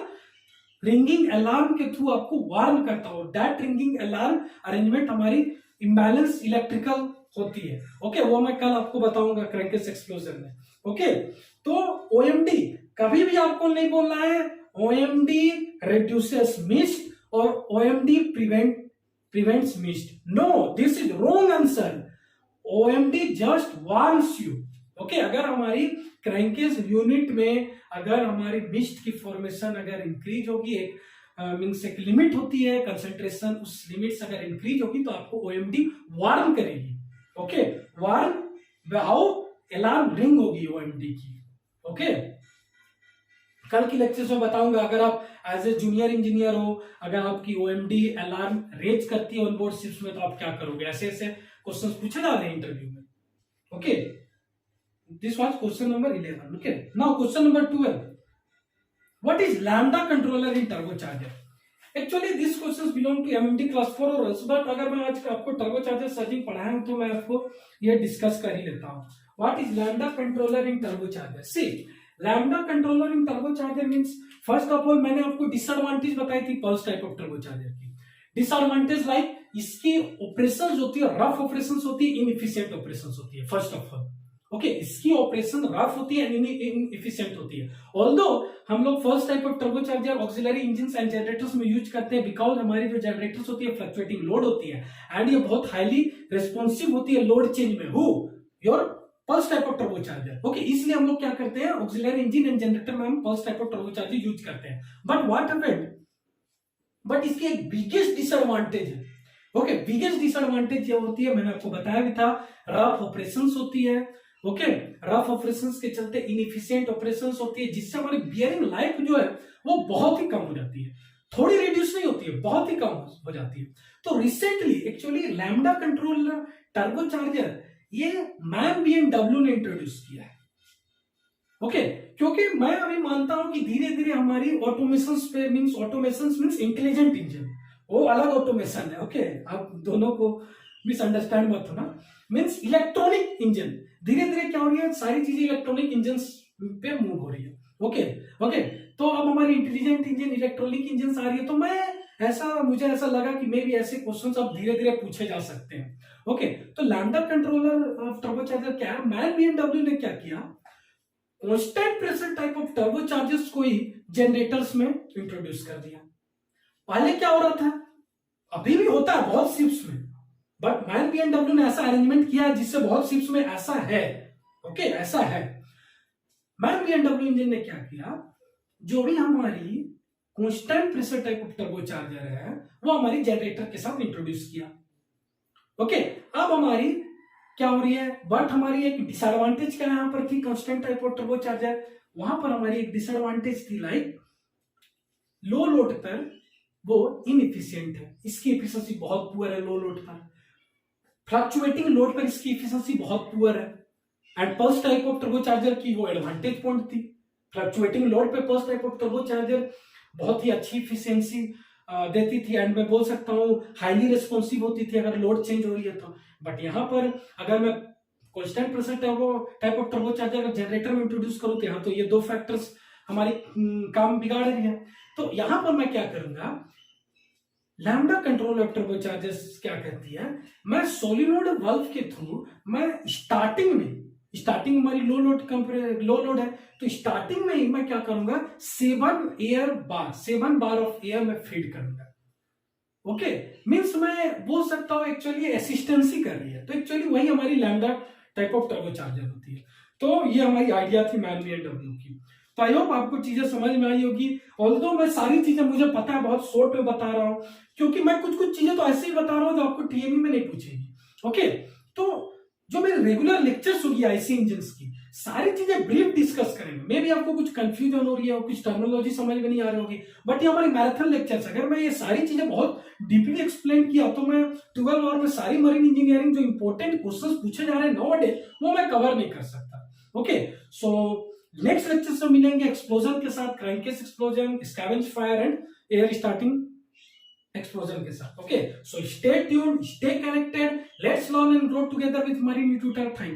रिंगिंग अलार्म के थ्रू आपको वार्न करता है. दैट रिंगिंग अलार्म अरेंजमेंट हमारी इम्बैलेंस इलेक्ट्रिकल होती है. ओके, वो मैं कल आपको बताऊंगा क्रैंकेस एक्सप्लोजर में. ओके, तो OMD कभी भी आपको नहीं बोलना है OMD reduces mist और OMD prevents mist. No, this is wrong answer. OMD just warns you. Okay, अगर हमारी क्रैंकेस यूनिट में अगर हमारी मिस्ट की फॉर्मेशन अगर इंक्रीज होगी, एक मीन्स एक लिमिट होती है कंसंट्रेशन, उस लिमिट से अगर इंक्रीज होगी तो आपको OMD वार्न करेगी. Okay, warn how alarm ring होगी OMD की. ओके, कल की लेक्चर्स में बताऊंगा. अगर आप एज ए जूनियर इंजीनियर हो, अगर आपकी OMD अलार्म रेज करती है ऑन बोर्ड शिप्स में, तो आप क्या करोगे? ऐसे ऐसे क्वेश्चंस पूछे जा रहे हैं इंटरव्यू में. Okay, this was question number 11. Okay, now question number 12. What is lambda controller in turbocharger? Actually this questions belong to MMT class 4 और बट अगर मैं आज आपको टर्बोचार्जर सर्जिंग पढ़ाया हूं तो मैं आपको ये डिस्कस कर ही लेता हूं. What is lambda controller in turbocharger? See, lambda controller in turbocharger means first of all मैंने आपको disadvantage बताई थी पल्स टाइप ऑफ टर्बोचार्जर की. डिसएडवांटेज लाइक इसकी ऑपरेशंस होती है, रफ ऑपरेशंस होती है, इनएफिशिएंट ऑपरेशंस होती है. फर्स्ट ऑफ ऑल ओके, इसकी ऑपरेशन रफ होती है, इनएफिशिएंट होती है. ऑल्दो हम लोग first type of turbocharger auxiliary engines and generators में यूज करते हैं बिकॉज हमारी जो जनरेटर्स होती है फ्लक्चुएटिंग लोड होती है एंड ये बहुत हाईली रेस्पॉन्सिव होती है लोड चेंज में. Who your pulse type of turbocharger. Okay, इसलिए हम लोग क्या करते हैं, ऑक्सिलरी इंजन एंड जनरेटर में हम pulse type of turbocharger use करते हैं। बट व्हाट हैपेंड, बट इसकी एक बिगेस्ट डिसएडवांटेज है। ओके, बिगेस्ट डिसएडवांटेज ये होती है, मैंने आपको बताया भी था, रफ ऑपरेशंस होती है। ओके, रफ ऑपरेशंस के चलते इनएफिशिएंट ऑपरेशंस होती है, जिससे हमारी बियरिंग लाइफ जो है वो बहुत ही कम हो जाती है। थोड़ी रिड्यूस नहीं होती है, बहुत ही कम हो जाती है। तो recently actually lambda controller turbocharger ये मैन BMW ने इंट्रोड्यूस किया है। ओके, क्योंकि मैं अभी मानता हूं कि धीरे धीरे हमारी ऑटोमेशन पे मीन्स इंटेलिजेंट इंजन, वो अलग ऑटोमेशन है। ओके, आप दोनों को मिसअंडरस्टैंड मत होना। मीन्स इलेक्ट्रॉनिक इंजन धीरे धीरे क्या हो रही है, सारी चीजें इलेक्ट्रॉनिक इंजन पे मूव हो रही है। ओके ओके, तो अब हमारी इंटेलिजेंट इंजन, इलेक्ट्रॉनिक इंजन आ रही है। तो मुझे ऐसा लगा कि मे भी ऐसे क्वेश्चंस अब धीरे धीरे पूछे जा सकते हैं। ओके, तो लैम्डा कंट्रोलर ऑफ टर्बोचार्जर क्या है, मैन BMW ने क्या किया, constant pressure type of turbochargers को ही जनरेटर्स में इंट्रोड्यूस कर दिया। पहले क्या हो रहा था, अभी भी होता है बहुत शिप्स में, बट मैन BMW ने ऐसा अरेंजमेंट किया जिससे बहुत शिप्स में ऐसा है। ओके, ऐसा है। मैन BMW इंजन ने क्या किया, जो भी हमारी constant pressure type of turbocharger है वो हमारी जनरेटर के साथ इंट्रोड्यूस किया। ओके, अब हमारी क्या हो रही है, बट हमारी एक डिसएडवांटेज क्या यहां पर थी, कांस्टेंट टाइप ऑफ टर्बोचार्जर, वहां पर हमारी एक डिसएडवांटेज थी, लाइक लो लोड पर वो इनएफिशिएंट है, इसकी एफिशिएंसी बहुत पुअर है। लो लोड पर, फ्लक्चुएटिंग लोड पर इसकी एफिशिएंसी बहुत पुअर है। And pulse type of turbocharger की वो एडवांटेज पॉइंट थी, फ्लक्चुएटिंग लोड पे पल्स टाइप ऑफ टर्बोचार्जर बहुत ही अच्छी एफिशिएंसी देती थी, एंड मैं बोल सकता हूँ हाईली रिस्पॉन्सिव होती थी अगर लोड चेंज हो रही है तो। बट यहाँ पर अगर मैं constant pressure type of turbocharger generator में इंट्रोड्यूस करूँ तो यहाँ तो ये दो फैक्टर्स हमारी काम बिगाड़ रही है। तो यहाँ पर मैं क्या करूंगा, लैम्डा कंट्रोल ऑफ टर्बोचार्जर्स क्या करती है, मैं सोलिनोइड वाल्व के थ्रू मैं स्टार्टिंग हमारी लो लोड है, तो स्टार्टिंग में ही मैं क्या करूंगा, 7 बार ऑफ एयर में फीड करूंगा। ओके, मींस मैं बोल सकता हूं एक्चुअली असिस्टेंसी कर रही है, तो एक्चुअली वही हमारी लैम्डा टाइप ऑफ टर्बोचार्जर होती है। तो ये हमारी आइडिया थी मैन BMW की। तो आई होप आपको चीजें समझ में आई होगी। ऑल्दो मैं सारी चीजें मुझे पता है, बहुत शॉर्ट में बता रहा हूं, क्योंकि मैं कुछ चीजें तो ऐसे ही बता रहा हूं जो आपको TME में नहीं पूछेगी। ओके, तो जो मेरे रेगुलर लेक्चर्स होगी IC इंजन्स की, सारी चीजें ब्रीफ डिस्कस करेंगे। मे भी आपको कुछ कंफ्यूजन हो रही है, कुछ टर्मिनोलॉजी समझ में नहीं आ रही होगी, बट ये हमारी मैराथन लेक्चर्स, अगर मैं ये सारी चीजें बहुत डीपली एक्सप्लेन किया तो मैं 12 आवर में सारी मरीन इंजीनियरिंग जो इंपॉर्टेंट क्वेश्चंस पूछे जा रहे हैं नॉट वो मैं कवर नहीं कर सकता। ओके, सो नेक्स्ट लेक्चर से मिलेंगे एक्सप्लोजन के साथ, crankcase explosion, scavenge fire and air starting explosion के साथ। Okay, so stay tuned, stay connected, let's learn and grow together with Marine Tutor. Thank you.